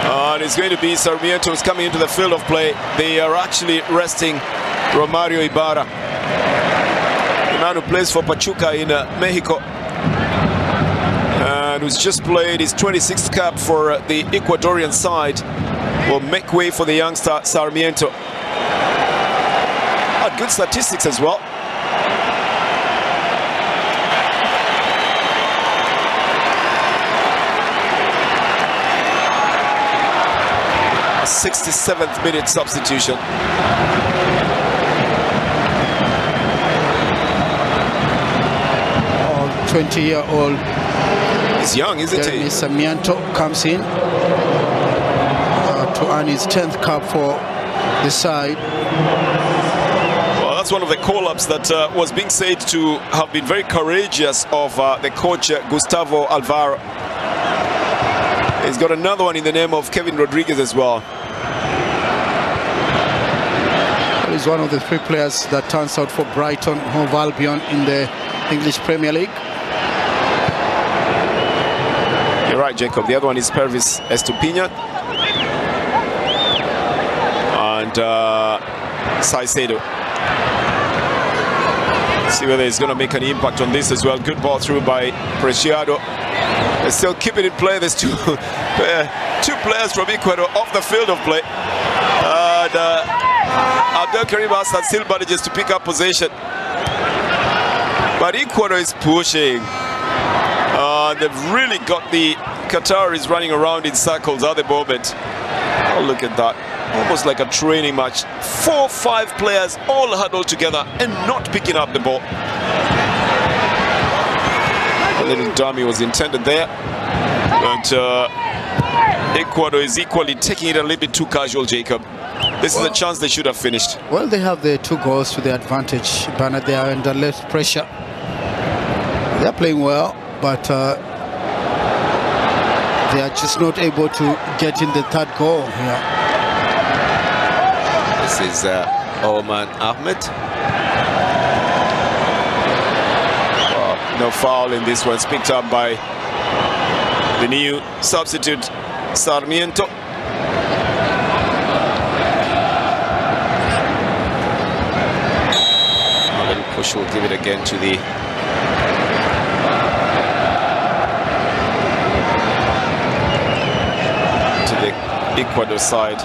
Speaker 6: And it's going to be Sarmiento who's coming into the field of play. They are actually resting Romario Ibarra, the man who plays for Pachuca in Mexico, and who's just played his 26th cap for the Ecuadorian side, will make way for the youngster Sarmiento. Had good statistics as well. A 67th minute substitution.
Speaker 7: 20-year-old.
Speaker 6: He's young, isn't he?
Speaker 7: Sarmiento comes in to earn his 10th cap for the side.
Speaker 6: Well, that's one of the call-ups that was being said to have been very courageous of the coach Gustavo Alvaro. He's got another one in the name of Kevin Rodriguez as well.
Speaker 7: He's one of the 3 players that turns out for Brighton Hove Albion in the English Premier League.
Speaker 6: You're right, Jacob. The other one is Pervis Estupiñán. And Saicedo. See whether he's going to make an impact on this as well. Good ball through by Preciado. They're still keeping it play. There's two players from Ecuador off the field of play. And Abdelkarim Hassan still manages to pick up possession. But Ecuador is pushing. They've really got the Qataris running around in circles at the moment. Oh, look at that. Almost like a training match. 4 or 5 players all huddled together and not picking up the ball. A little dummy was intended there. But Ecuador is equally taking it a little bit too casual, Jacob. This is a chance they should have finished.
Speaker 7: Well, they have the 2 goals to their advantage. Bernard, they are under less pressure. They're playing well, but they are just not able to get in the 3rd goal here.
Speaker 6: This is Oman Ahmed. Well, no foul in this one. It's picked up by the new substitute, Sarmiento. A little push will give it again to the Ecuador side.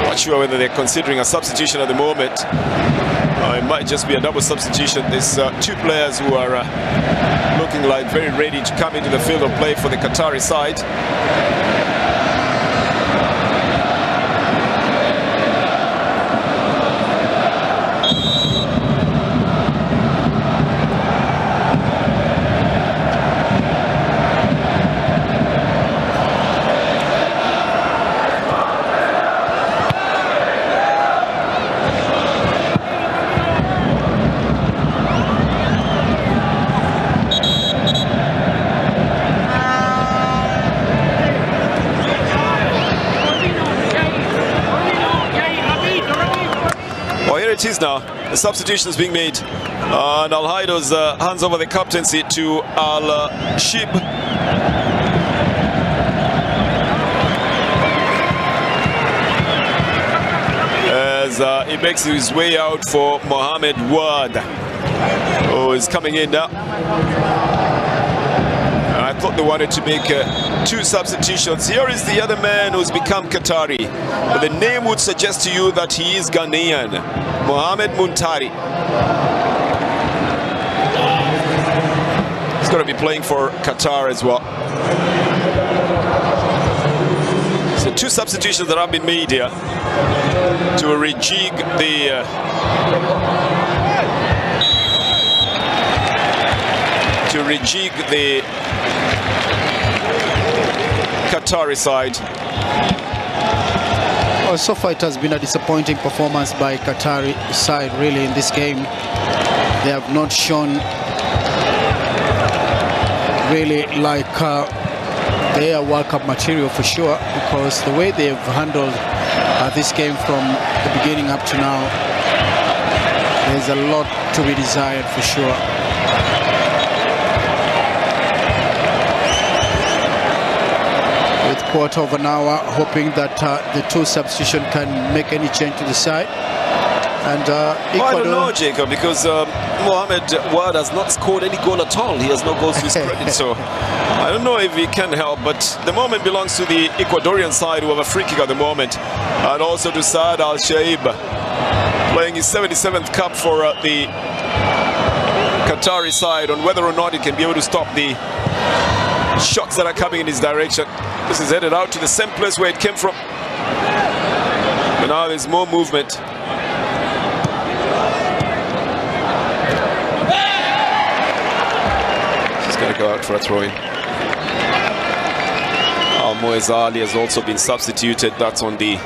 Speaker 6: Not sure whether they're considering a substitution at the moment. It might just be a double substitution. There's 2 players who are looking like very ready to come into the field of play for the Qatari side. It is now. The substitution is being made. And Al Haido's hands over the captaincy to Al Shib. As he makes his way out for Mohamed Wad, who is coming in now. I thought they wanted to make 2 substitutions. Here is the other man who's become Qatari. But the name would suggest to you that he is Ghanaian. Mohamed Muntari. He's going to be playing for Qatar as well. So 2 substitutions that have been made here to rejig the Qatari side.
Speaker 7: Well, so far it has been a disappointing performance by Qatari side really in this game. They have not shown really like they are World Cup material for sure, because the way they have handled this game from the beginning up to now, there's a lot to be desired for sure. With quarter of an hour, hoping that the 2 substitution can make any change to the side. And
Speaker 6: I don't know, Jacob, because Mohamed Wad has not scored any goal at all. He has no goals to his credit, so I don't know if he can help. But the moment belongs to the Ecuadorian side, who have a free kick at the moment, and also to Saad Al Shaib, playing his 77th cap for the Qatari side, on whether or not he can be able to stop the shots that are coming in his direction. This is headed out to the same place where it came from. But now there's more movement. He's going to go out for a throw-in. Al-Moez Ali has also been substituted. That's on the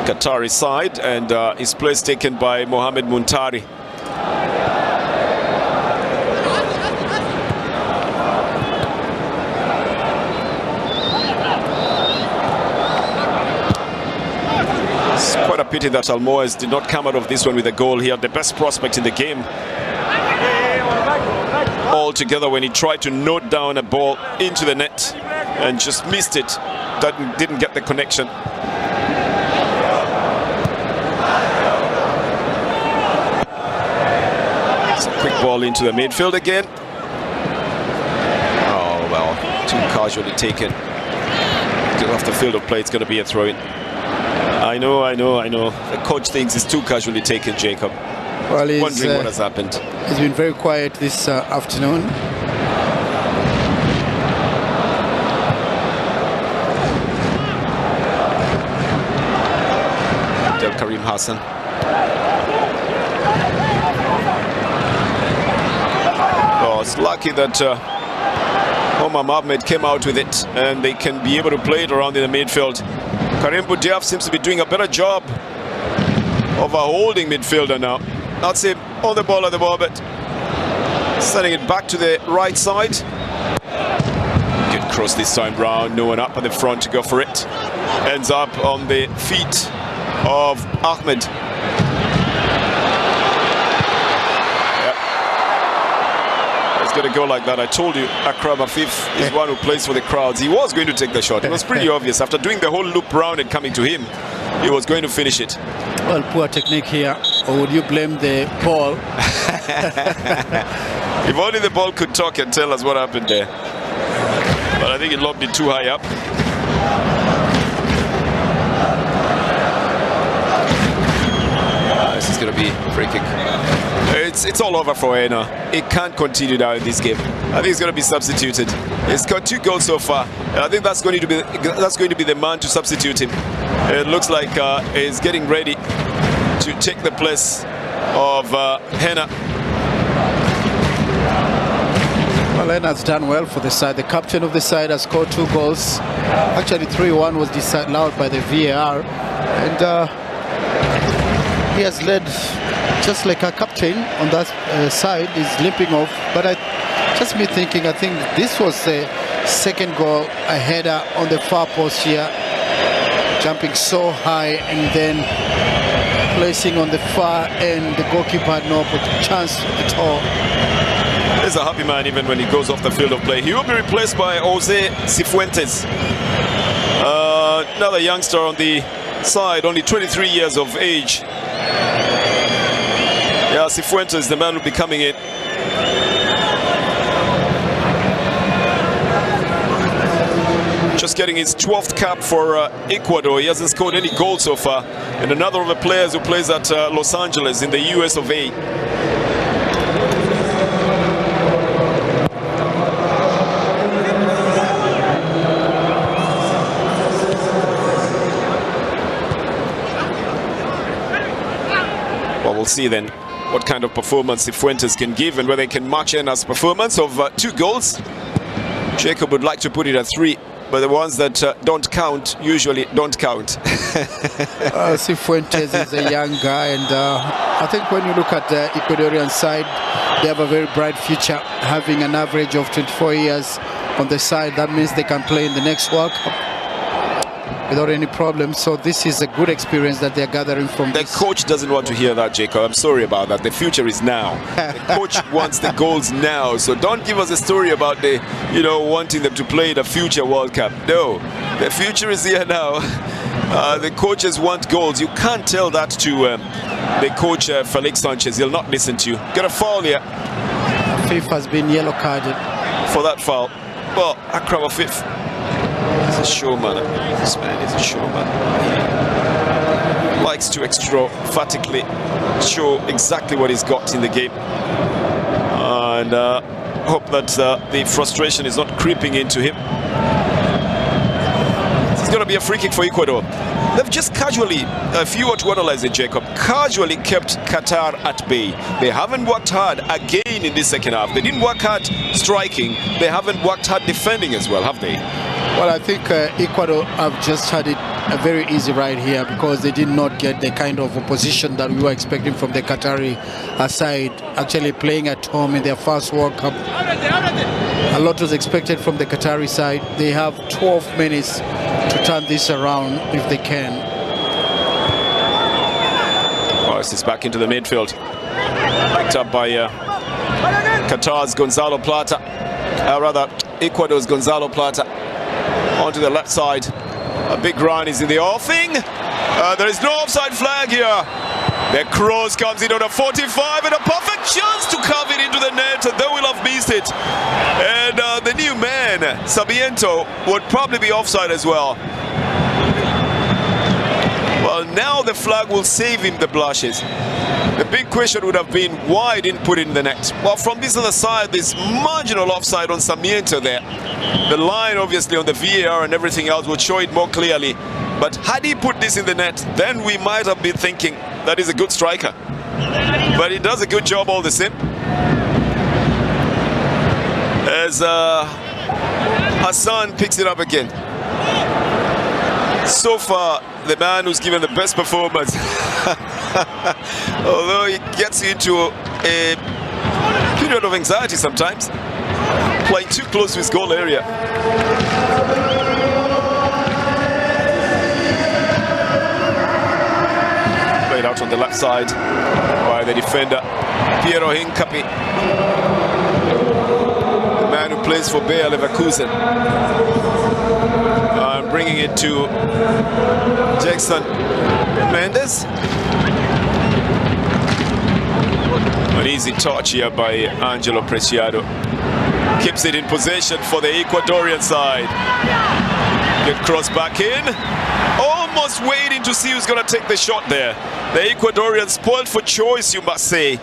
Speaker 6: Qatari side, and his place taken by Mohamed Muntari. Quite a pity that Al-Moez did not come out of this one with a goal. He had the best prospect in the game altogether when he tried to note down a ball into the net and just missed it. That didn't get the connection. It's a quick ball into the midfield again. Oh well, too casually taken. Off the field of play, it's going to be a throw-in. I know. The coach thinks it's too casually taken, Jacob.
Speaker 7: Well,
Speaker 6: wondering what has happened.
Speaker 7: He's been very quiet this afternoon.
Speaker 6: Del Karim Hassan. Oh, it's lucky that Omar Mohamed came out with it, and they can be able to play it around in the midfield. Karim Boudiaf seems to be doing a better job of a holding midfielder now. That's him on the ball at the moment. Sending it back to the right side. Good cross this time round. No one up at the front to go for it. Ends up on the feet of Ahmed. Yep. It's going to go like that. I told you, Akram Afif is one who plays for the crowds. He was going to take the shot. It was pretty obvious. After doing the whole loop round and coming to him, he was going to finish it.
Speaker 7: Well, poor technique here. Or would you blame the ball?
Speaker 6: If only the ball could talk and tell us what happened there. But I think it lobbed it too high up. This is going to be a free kick. It's all over for Ena. It can't continue now in this game. I think he's going to be substituted. He's got 2 goals so far, and I think that's going to be the man to substitute him. It looks like he's getting ready to take the place of Hena.
Speaker 7: Well, Leonard's done well for the side. The captain of the side has scored 2 goals. Actually, 3-1 was disallowed by the VAR, and he has led just like a captain on that side. Is limping off, but just me thinking, I think this was the second goal, a header on the far post here, jumping so high and then placing on the far end. The goalkeeper had no chance at all.
Speaker 6: He's a happy man even when he goes off the field of play. He will be replaced by Jose Cifuentes, another youngster on the side, only 23 years of age. Yeah, Cifuentes, the man will be coming in. Just getting his 12th cap for Ecuador. He hasn't scored any goals so far. And another of the players who plays at Los Angeles in the US of A. we'll see then what kind of performance Fuentes can give and whether he can match Ena's performance of 2 goals. Jacob would like to put it at 3, but the ones that don't count usually don't count.
Speaker 7: Fuentes is a young guy, and I think when you look at the Ecuadorian side, they have a very bright future, having an average of 24 years on the side. That means they can play in the next World Cup without any problems. So this is a good experience that they're gathering from
Speaker 6: The coach doesn't want to hear that, Jacob. I'm sorry about that. The future is now. The coach wants the goals now. So don't give us a story about the, wanting them to play the future World Cup. No, the future is here now. The coaches want goals. You can't tell that to the coach Felix Sanchez. He'll not listen to you. Got a foul here.
Speaker 7: Fifth has been yellow carded
Speaker 6: for that foul. Well, Akram Fifth. He's a showman. This man is a showman. He likes to extra-emphatically show exactly what he's got in the game. And hope that the frustration is not creeping into him. It's going to be a free kick for Ecuador. They've just casually, if you were to analyze it, Jacob, casually kept Qatar at bay. They haven't worked hard again in this second half. They didn't work hard striking. They haven't worked hard defending as well, have they?
Speaker 7: Well, I think Ecuador have just had it a very easy ride here because they did not get the kind of opposition that we were expecting from the Qatari side, actually playing at home in their first World Cup. A lot was expected from the Qatari side. They have 12 minutes to turn this around if they can.
Speaker 6: This is back into the midfield. Picked up by Qatar's Gonzalo Plata. Rather, Ecuador's Gonzalo Plata. Onto the left side. A big run is in the offing. There is no offside flag here. The cross comes in on a 45 and a perfect chance to carve it into the net. They will have missed it. And the new man, Sabiento, would probably be offside as well. Well, now the flag will save him the blushes. The big question would have been why he didn't put it in the net. Well, from this other side, there's marginal offside on Sarmiento there. The line, obviously, on the VAR and everything else would show it more clearly. But had he put this in the net, then we might have been thinking that he's a good striker. But he does a good job all the same. As Hassan picks it up again. So far, the man who's given the best performance, although he gets into a period of anxiety sometimes, playing too close to his goal area. Played out on the left side by the defender, Piero Hincapi, the man who plays for Bayer Leverkusen. Bringing it to Jackson Mendes. An easy touch here by Angelo Preciado. Keeps it in possession for the Ecuadorian side. Good cross back in. Almost waiting to see who's going to take the shot there. The Ecuadorians spoiled for choice, you must say.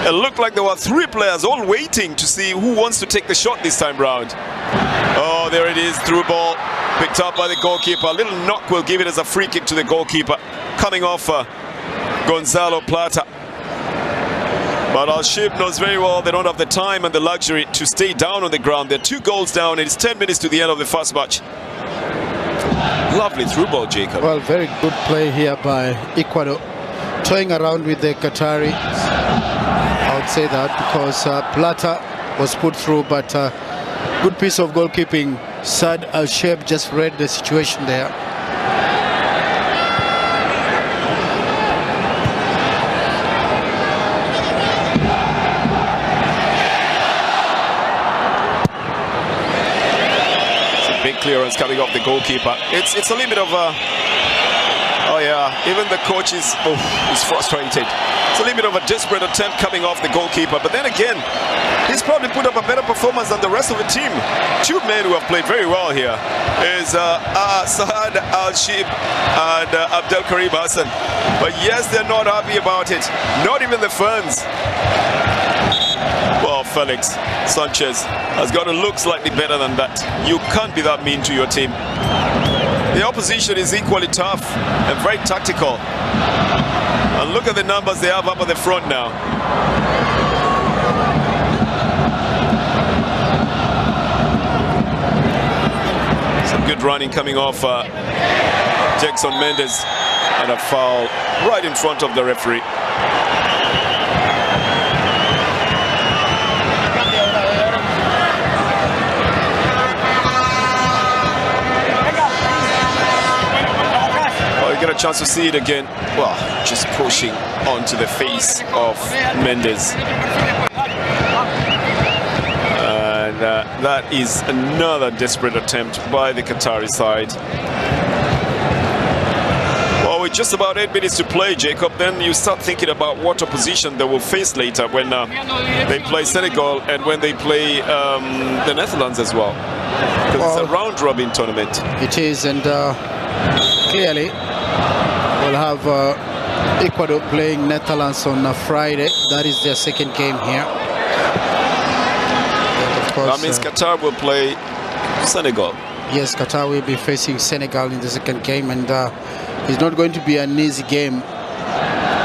Speaker 6: It looked like there were 3 players all waiting to see who wants to take the shot this time round. Oh, there it is, through ball, picked up by the goalkeeper. A little knock will give it as a free kick to the goalkeeper, coming off Gonzalo Plata. But Al Shib knows very well they don't have the time and the luxury to stay down on the ground. They're 2 goals down. It's 10 minutes to the end of the first match. Lovely through ball, Jacob.
Speaker 7: Well, very good play here by Ecuador, toying around with the Qataris. I would say that because Plata was put through, but good piece of goalkeeping. Saad Al-Sheib just read the situation there.
Speaker 6: It's a big clearance coming off the goalkeeper. It's a little bit of oh yeah, even the coach is frustrated. It's a little bit of a desperate attempt coming off the goalkeeper, but then again, he's probably put up a better performance than the rest of the team. 2 men who have played very well here is Saad Al-Shib and Abdelkarim Hassan. But yes, they're not happy about it. Not even the fans. Well, Felix Sanchez has got to look slightly better than that. You can't be that mean to your team. The opposition is equally tough and very tactical. And look at the numbers they have up at the front now. Some good running coming off Jackson Mendes, and a foul right in front of the referee. Oh, you get a chance to see it again. Well, just pushing onto the face of Mendes. And that is another desperate attempt by the Qatari side. Well, with just about 8 minutes to play, Jacob, then you start thinking about what opposition they will face later when they play Senegal and when they play the Netherlands as well. Because it's a round-robin tournament.
Speaker 7: It is, and clearly we'll have Ecuador playing Netherlands on Friday. That is their second game here.
Speaker 6: That means Qatar will play Senegal.
Speaker 7: Yes, Qatar will be facing Senegal in the second game, and it's not going to be an easy game.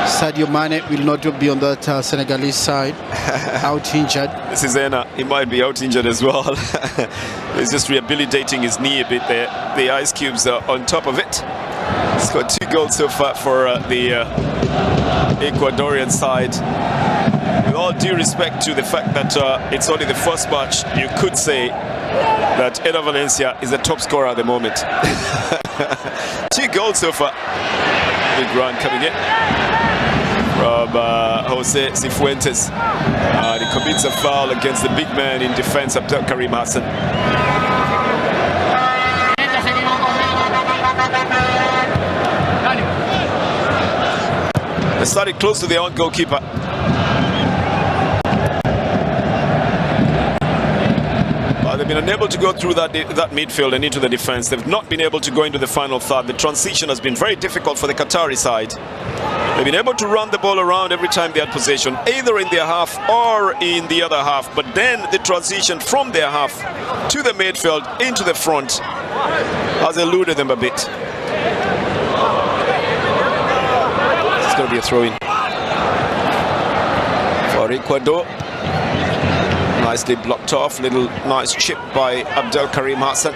Speaker 7: Sadio Mane will not be on that Senegalese side, out injured.
Speaker 6: This is Ena. He might be out injured as well. He's just rehabilitating his knee a bit there. The ice cubes are on top of it. He's got 2 goals so far for the Ecuadorian side. With all due respect to the fact that it's only the first match, you could say that Eder Valencia is the top scorer at the moment. 2 goals so far. Big run coming in from Jose Cifuentes. He commits a foul against the big man in defense, Abdel Karim Hassan. They started close to their own goalkeeper. They've been unable to go through that midfield and into the defense. They've not been able to go into the final third. The transition has been very difficult for the Qatari side. They've been able to run the ball around every time they had possession, either in their half or in the other half. But then the transition from their half to the midfield into the front has eluded them a bit. It's going to be a throw-in for Ecuador. Nicely blocked off, little nice chip by Abdel Karim Hassan.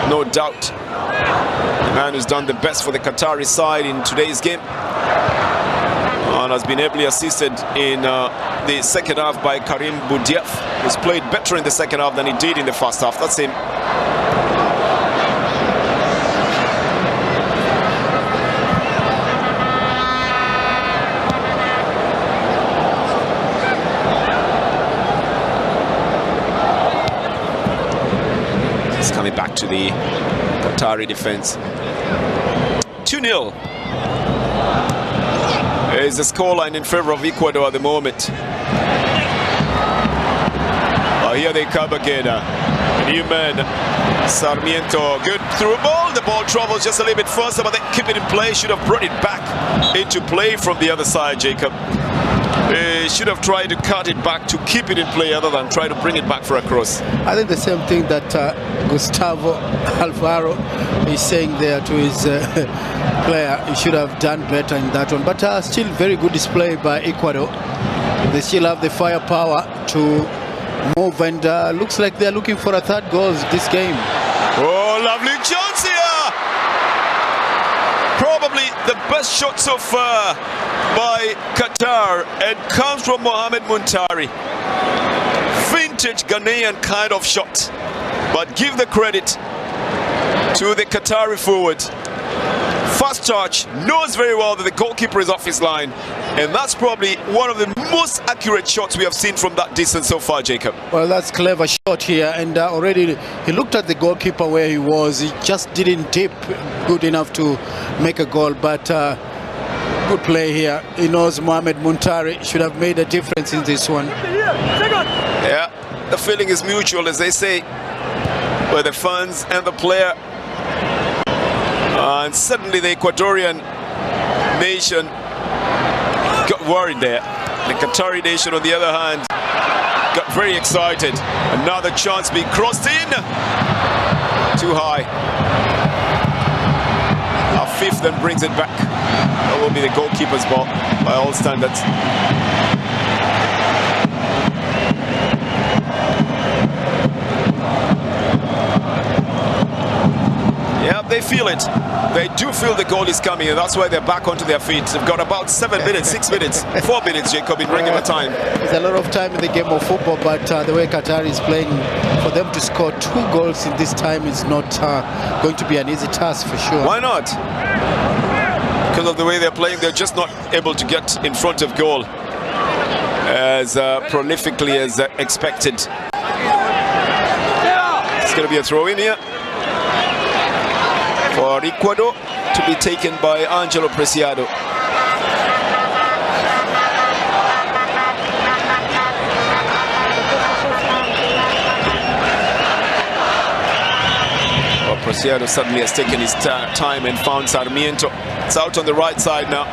Speaker 6: No doubt the man who's done the best for the Qatari side in today's game, and has been ably assisted in the second half by Karim Boudiaf, who's played better in the second half than he did in the first half. That's him. Coming back to the Qatari defense. 2-0 is the scoreline in favor of Ecuador at the moment. Here they come again. New man, Sarmiento, good through ball. The ball travels just a little bit faster, but they keep it in play. Should have brought it back into play from the other side, Jacob. They should have tried to cut it back to keep it in play other than try to bring it back for a cross.
Speaker 7: I think the same thing that Gustavo Alvaro is saying there to his player. He should have done better in that one. But still very good display by Ecuador. They still have the firepower to move, and looks like they're looking for a third goal this game.
Speaker 6: Oh, lovely chance here! Probably the best shot so far by Qatar, and comes from Mohamed Muntari. Vintage Ghanaian kind of shot, but give the credit to the Qatari forward. Fast touch, knows very well that the goalkeeper is off his line, and that's probably one of the most accurate shots we have seen from that distance so far, Jacob.
Speaker 7: Well, that's clever shot here, and already he looked at the goalkeeper where he was. He just didn't dip good enough to make a goal, but good play here. He knows Mohamed Muntari should have made a difference in this one.
Speaker 6: Yeah, the feeling is mutual, as they say, with the fans and the player. And suddenly the Ecuadorian nation got worried there. The Qatari nation, on the other hand, got very excited. Another chance being crossed in. Too high. Our fifth then brings it back. will be the goalkeeper's ball by all standards. Yeah, they feel it. They do feel the goal is coming, and that's why they're back onto their feet. They've got about 7 minutes, 6 minutes, 4 minutes, Jacob, in regular time.
Speaker 7: There's a lot of time in the game of football, but the way Qatar is playing, for them to score 2 goals in this time is not going to be an easy task for sure.
Speaker 6: Why not? Because of the way they're playing, they're just not able to get in front of goal as prolifically as expected. It's going to be a throw in here for Ecuador, to be taken by Angelo Preciado. Well, Preciado suddenly has taken his time and found Sarmiento. It's out on the right side now,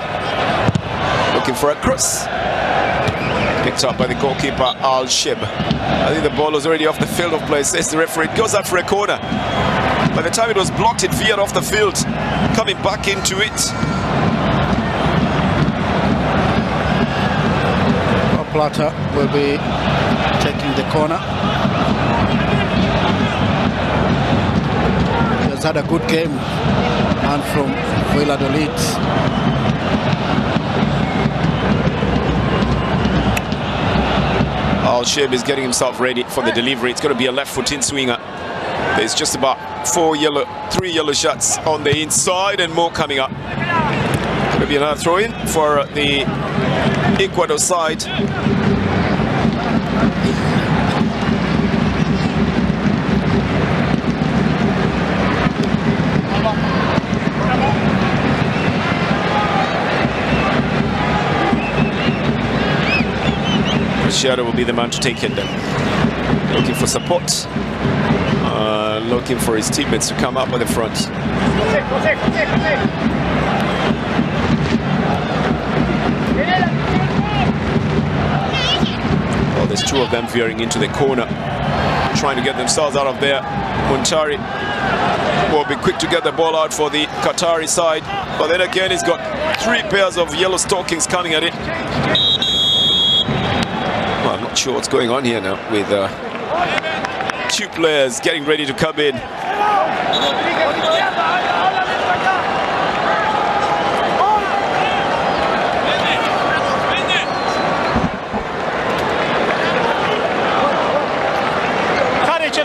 Speaker 6: looking for a cross. Picked up by the goalkeeper Al-Shib. I think the ball was already off the field of play, says the referee. It goes out for a corner. By the time it was blocked, it veered off the field, coming back into it.
Speaker 7: Plata will be taking the corner. He has had a good game, and from Valladolid.
Speaker 6: Al-Shib is getting himself ready for the delivery. It's going to be a left-footed swinger. There's just about 3 yellow shots on the inside and more coming up. Going to be another throw-in for the Ecuador side. Preciado will be the man to take it then. Looking for support. Looking for his teammates to come up at the front. Well, there's 2 of them veering into the corner, trying to get themselves out of there. Muntari will be quick to get the ball out for the Qatari side, but then again he's got 3 pairs of yellow stockings coming at it. Well, I'm not sure what's going on here now with 2 players getting ready to come in.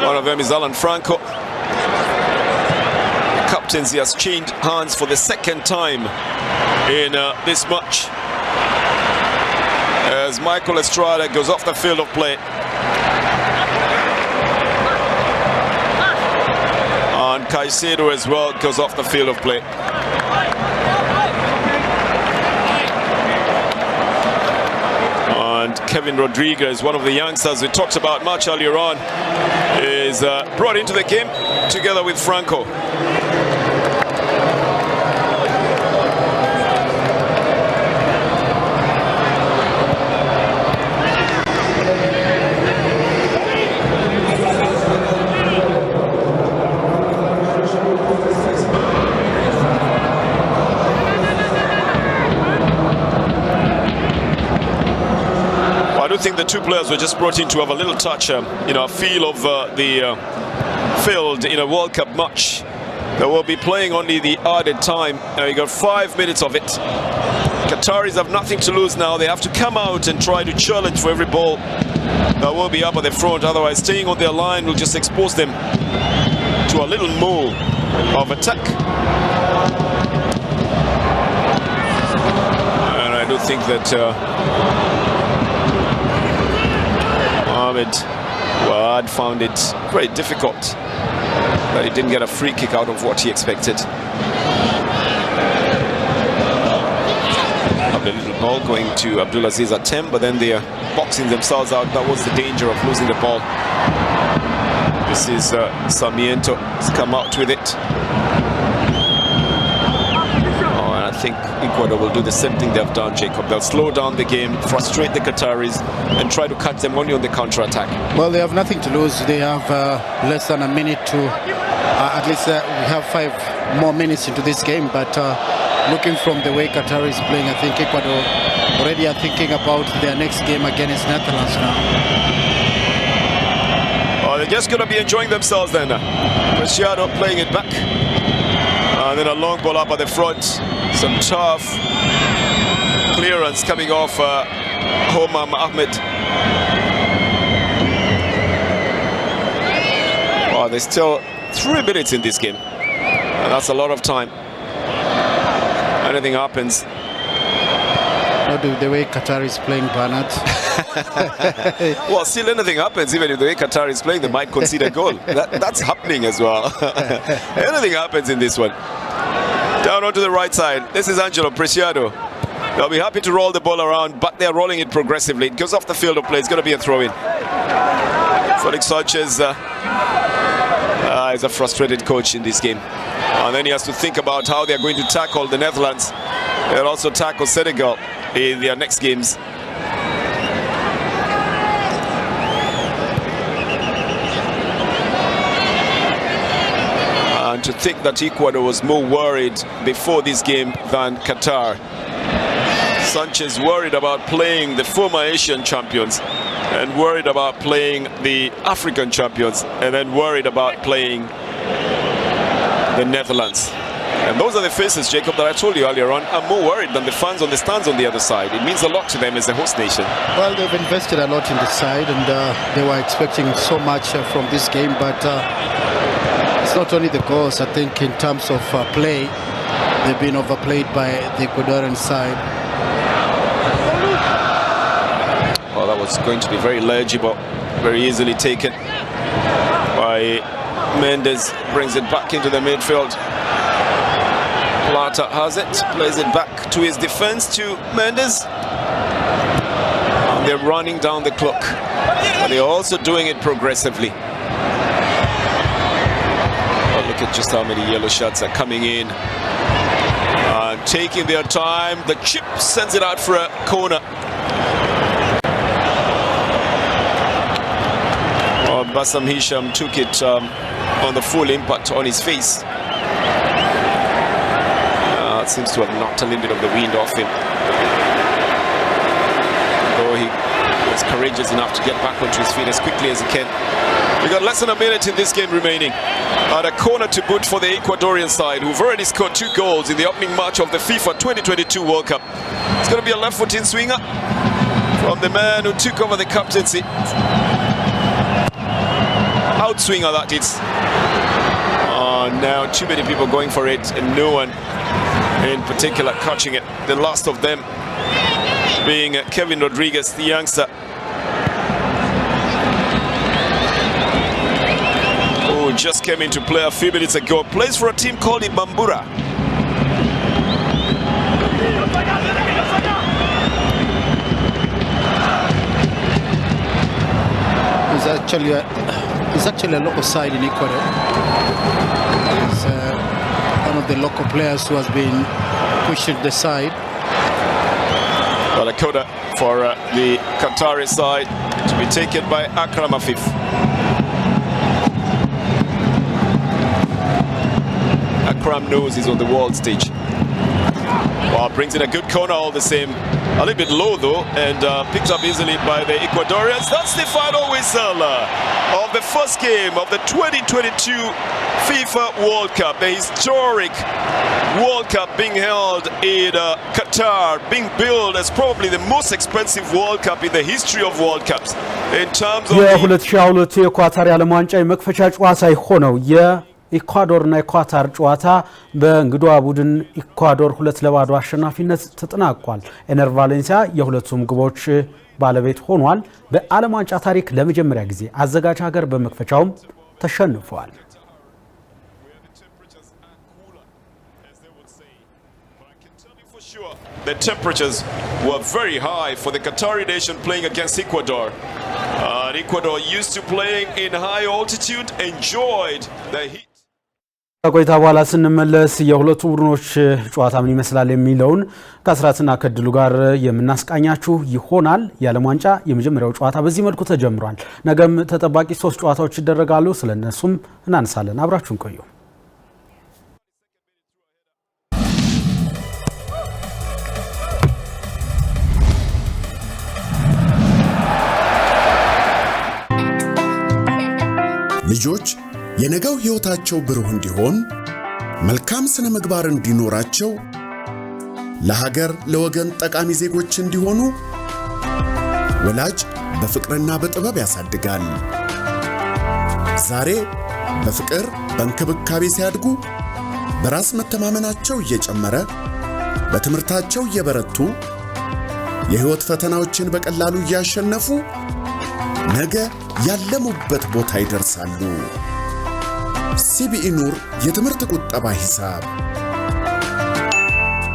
Speaker 6: One of them is Alan Franco. The captaincy has changed hands for the 2nd time in this match, as Michael Estrada goes off the field of play. And Caicedo as well goes off the field of play. And Kevin Rodriguez, one of the youngsters we talked about much earlier on, is brought into the game together with Franco. I do think the 2 players were just brought in to have a little touch, a feel of the field in a World Cup match. They will be playing only the added time. Now you got 5 minutes of it. Qataris have nothing to lose now. They have to come out and try to challenge for every ball that will be up at the front. Otherwise, staying on their line will just expose them to a little more of attack. And I do think that Mohamed Wad found it very difficult that he didn't get a free kick out of what he expected. A little ball going to Abdulaziz Atem, but then they're boxing themselves out. That was the danger of losing the ball. This is Sarmiento. He's come out with it. Oh, and I think Ecuador will do the same thing they've done, Jacob. They'll slow down the game, frustrate the Qataris, and try to catch them only on the counter-attack.
Speaker 7: Well, they have nothing to lose. They have less than a minute to, at least we have 5 more minutes into this game, but looking from the way Qatar is playing, I think Ecuador already are thinking about their next game against Netherlands now.
Speaker 6: Oh, they're just going to be enjoying themselves then. Preciado playing it back. And then a long ball up at the front. Some tough clearance coming off Homam Ahmed. Oh, there's still 3 minutes in this game. And that's a lot of time. Anything happens.
Speaker 7: Not the way Qatar is playing, Bernard.
Speaker 6: Well, still anything happens. Even if the way Qatar is playing, they might concede a goal. That's happening as well. Anything happens in this one. Down onto the right side. This is Angelo Preciado. They'll be happy to roll the ball around, but they're rolling it progressively. It goes off the field of play. It's going to be a throw-in. Felix Sanchez is a frustrated coach in this game. And then he has to think about how they're going to tackle the Netherlands. They'll also tackle Senegal in their next games. And to think that Ecuador was more worried before this game than Qatar. Sanchez worried about playing the former Asian champions, and worried about playing the African champions, and then worried about playing the Netherlands. And those are the faces, Jacob, that I told you earlier on, are more worried than the fans on the stands on the other side. It means a lot to them as the host nation.
Speaker 7: Well, they've invested a lot in the side, and they were expecting so much from this game, but it's not only the goals. I think in terms of play, they've been overplayed by the Ecuadorian side.
Speaker 6: Well, that was going to be very legible, very easily taken by Mendes. Brings it back into the midfield. Plata has it, plays it back to his defense, to Mendes. And they're running down the clock. And they're also doing it progressively. Oh, look at just how many yellow shots are coming in. Taking their time. The chip sends it out for a corner. Oh, Bassam Hisham took it on the full impact on his face. It seems to have knocked a little bit of the wind off him. Though he was courageous enough to get back onto his feet as quickly as he can. We've got less than a minute in this game remaining. And a corner to boot for the Ecuadorian side, who've already scored 2 goals in the opening match of the FIFA 2022 World Cup. It's going to be a left-footed swinger from the man who took over the captaincy. Outswinger, that is. Now too many people going for it, and no one in particular catching it. The last of them being Kevin Rodriguez, the youngster. Who just came into play a few minutes ago. Plays for a team called Ibambura.
Speaker 7: He's actually a local side in Ecuador. He's one of the local players who has been pushing the side.
Speaker 6: Well, a coda for the Qatari side to be taken by Akram Afif. Akram knows he's on the world stage. Well, brings in a good corner all the same. A little bit low though, and picked up easily by the Ecuadorians. That's the final whistle of the first game of the 2022 FIFA World Cup. The historic World Cup being held in Qatar, being billed as probably the most expensive World Cup in the history of World Cups. In terms of
Speaker 3: የ2022 የኳታር የዓለም ዋንጫ የመክፈቻ ጨዋታ ሆነው የኢኳዶርና የኳታር ጨዋታ በእንግዷ ቡድን ኢኳዶር 2-2 አሸናፊነት ተጠናቋል። ኤነር ቫሌንሲያ የሁለቱም ግቦች ባለቤት ሆኗል። በዓለም ዋንጫ ታሪክ ለመጀመሪያ ጊዜ አዘጋጅ ሀገር በመክፈቻውም ተሸንፏል።
Speaker 6: The temperatures were very high for the Qatari nation playing against Ecuador. Ecuador, used to playing in high altitude, enjoyed the heat.
Speaker 3: ቆይታ በኋላ ስንመለስ የሁለቱ ቡድኖች ጨዋታ ምን ይመስላል የሚለውን ከአስራትና ከድሉ ጋር የምናስቃኛችሁ ይሆናል። የዓለም ዋንጫ የመጀመሪያው ጨዋታ በዚህ መልኩ ተጀምሯል። ነገም ተጠባቂ 3 ጨዋታዎች ይደረጋሉ። ስለነሱም እናነሳለን። አብራችሁን ቆዩ።
Speaker 8: ልጆች የነገው ሕይወታቸው ብሩህ እንዲሆን መልካም ስነ ምግባር እንዲኖራቸው ለሀገር ለወገን ጠቃሚ ዜጎች እንዲሆኑ ወላጅ በፍቅርና በጥበብ ያሳድጋል። ዛሬ በፍቅር በእንክብካቤ ሲያድጉ በራስ መተማመናቸው እየጨመረ በትምህርታቸው እየበረቱ የሕይወት ፈተናዎችን በቀላሉ እያሸነፉ ነገ ያለሙበት ቦታ ይደርሳሉ። ሲቢኢ ኑር የትምህርት ቁጠባ ሂሳብ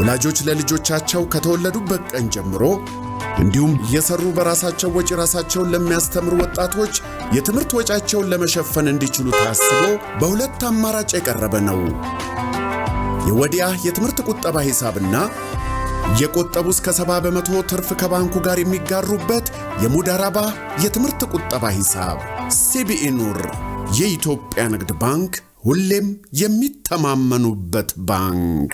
Speaker 8: ወላጆች ለልጆቻቸው ከተወለዱበት ቀን ጀምሮ እንዲሁም እየሰሩ በራሳቸው ወጪ ራሳቸውን ለሚያስተምሩ ወጣቶች የትምህርት ወጪያቸውን ለመሸፈን እንዲችሉ ታስቦ በሁለት አማራጭ የቀረበ ነው። የወዲያ የትምህርት ቁጠባ ሂሳብና የቆጠቡ እስከ 70% ትርፍ ከባንኩ ጋር የሚጋሩበት የሙዳራባ የትምህርት ቁጠባ ሂሳብ። ሲቢኢ ኑር የኢትዮጵያ ንግድ ባንክ ሁሌም የሚተማመኑበት ባንክ።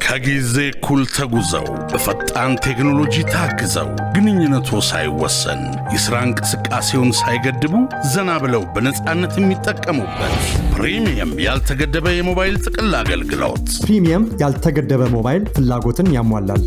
Speaker 9: ከጊዜ እኩል ተጉዘው በፈጣን ቴክኖሎጂ ታግዘው ግንኙነቱ ሳይወሰን የሥራ እንቅስቃሴውን ሳይገድቡ ዘና ብለው በነፃነት የሚጠቀሙበት ፕሪሚየም ያልተገደበ የሞባይል ጥቅል አገልግሎት።
Speaker 10: ፕሪሚየም ያልተገደበ ሞባይል ፍላጎትን ያሟላል።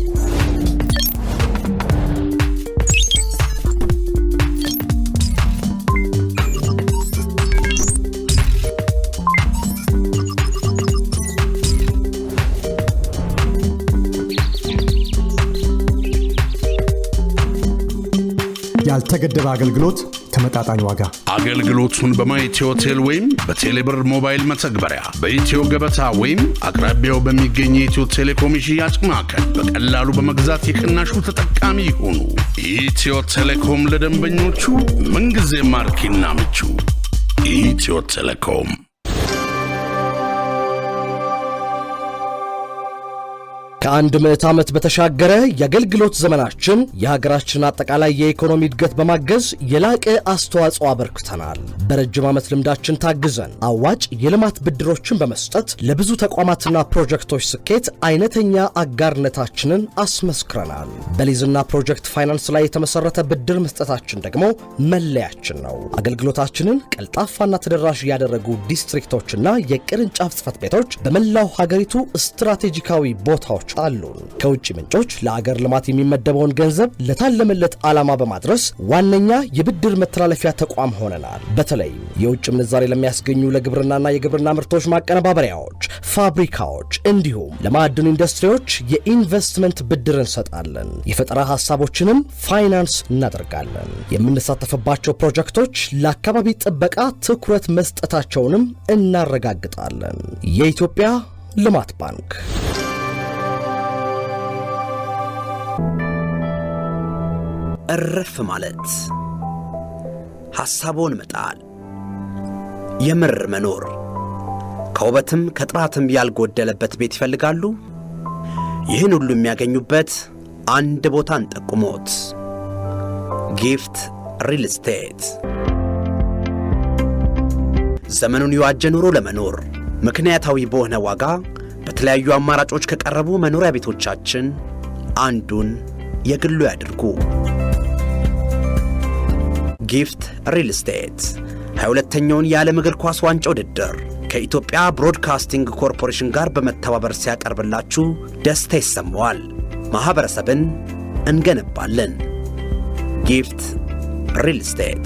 Speaker 10: ያልተገደበ አገልግሎት ተመጣጣኝ ዋጋ።
Speaker 9: አገልግሎቱን በማይቴ ሆቴል ወይም በቴሌብር ሞባይል መተግበሪያ በኢትዮ ገበታ ወይም አቅራቢያው በሚገኝ የኢትዮ ቴሌኮም ሽያጭ ማዕከል በቀላሉ በመግዛት የቅናሹ ተጠቃሚ ይሁኑ። ኢትዮ ቴሌኮም ለደንበኞቹ ምንጊዜ ማርኪና ምቹ። ኢትዮ ቴሌኮም።
Speaker 1: ከአንድ ምዕት ዓመት በተሻገረ የአገልግሎት ዘመናችን የሀገራችን አጠቃላይ የኢኮኖሚ እድገት በማገዝ የላቀ አስተዋጽኦ አበርክተናል። በረጅም ዓመት ልምዳችን ታግዘን አዋጭ የልማት ብድሮችን በመስጠት ለብዙ ተቋማትና ፕሮጀክቶች ስኬት አይነተኛ አጋርነታችንን አስመስክረናል። በሊዝና ፕሮጀክት ፋይናንስ ላይ የተመሰረተ ብድር መስጠታችን ደግሞ መለያችን ነው። አገልግሎታችንን ቀልጣፋና ተደራሽ ያደረጉ ዲስትሪክቶችና የቅርንጫፍ ጽሕፈት ቤቶች በመላው ሀገሪቱ ስትራቴጂካዊ ቦታዎች አሉን። ከውጭ ምንጮች ለአገር ልማት የሚመደበውን ገንዘብ ለታለመለት ዓላማ በማድረስ ዋነኛ የብድር መተላለፊያ ተቋም ሆነናል። በተለይ የውጭ ምንዛሬ ለሚያስገኙ ለግብርናና የግብርና ምርቶች ማቀነባበሪያዎች፣ ፋብሪካዎች እንዲሁም ለማዕድን ኢንዱስትሪዎች የኢንቨስትመንት ብድር እንሰጣለን። የፈጠራ ሐሳቦችንም ፋይናንስ እናደርጋለን። የምንሳተፍባቸው ፕሮጀክቶች ለአካባቢ ጥበቃ ትኩረት መስጠታቸውንም እናረጋግጣለን። የኢትዮጵያ ልማት ባንክ።
Speaker 2: እረፍ ማለት ሐሳቦን መጣል የምር መኖር ከውበትም ከጥራትም ያልጎደለበት ቤት ይፈልጋሉ። ይህን ሁሉ የሚያገኙበት አንድ ቦታን ጠቁሞት ጊፍት ሪል ስቴት። ዘመኑን የዋጀ ኑሮ ለመኖር ምክንያታዊ በሆነ ዋጋ በተለያዩ አማራጮች ከቀረቡ መኖሪያ ቤቶቻችን አንዱን የግሉ ያድርጉ። ጊፍት ሪል ስቴት 22ኛውን የዓለም እግር ኳስ ዋንጫ ውድድር ከኢትዮጵያ ብሮድካስቲንግ ኮርፖሬሽን ጋር በመተባበር ሲያቀርብላችሁ ደስታ ይሰማዋል። ማህበረሰብን እንገነባለን። ጊፍት ሪል ስቴት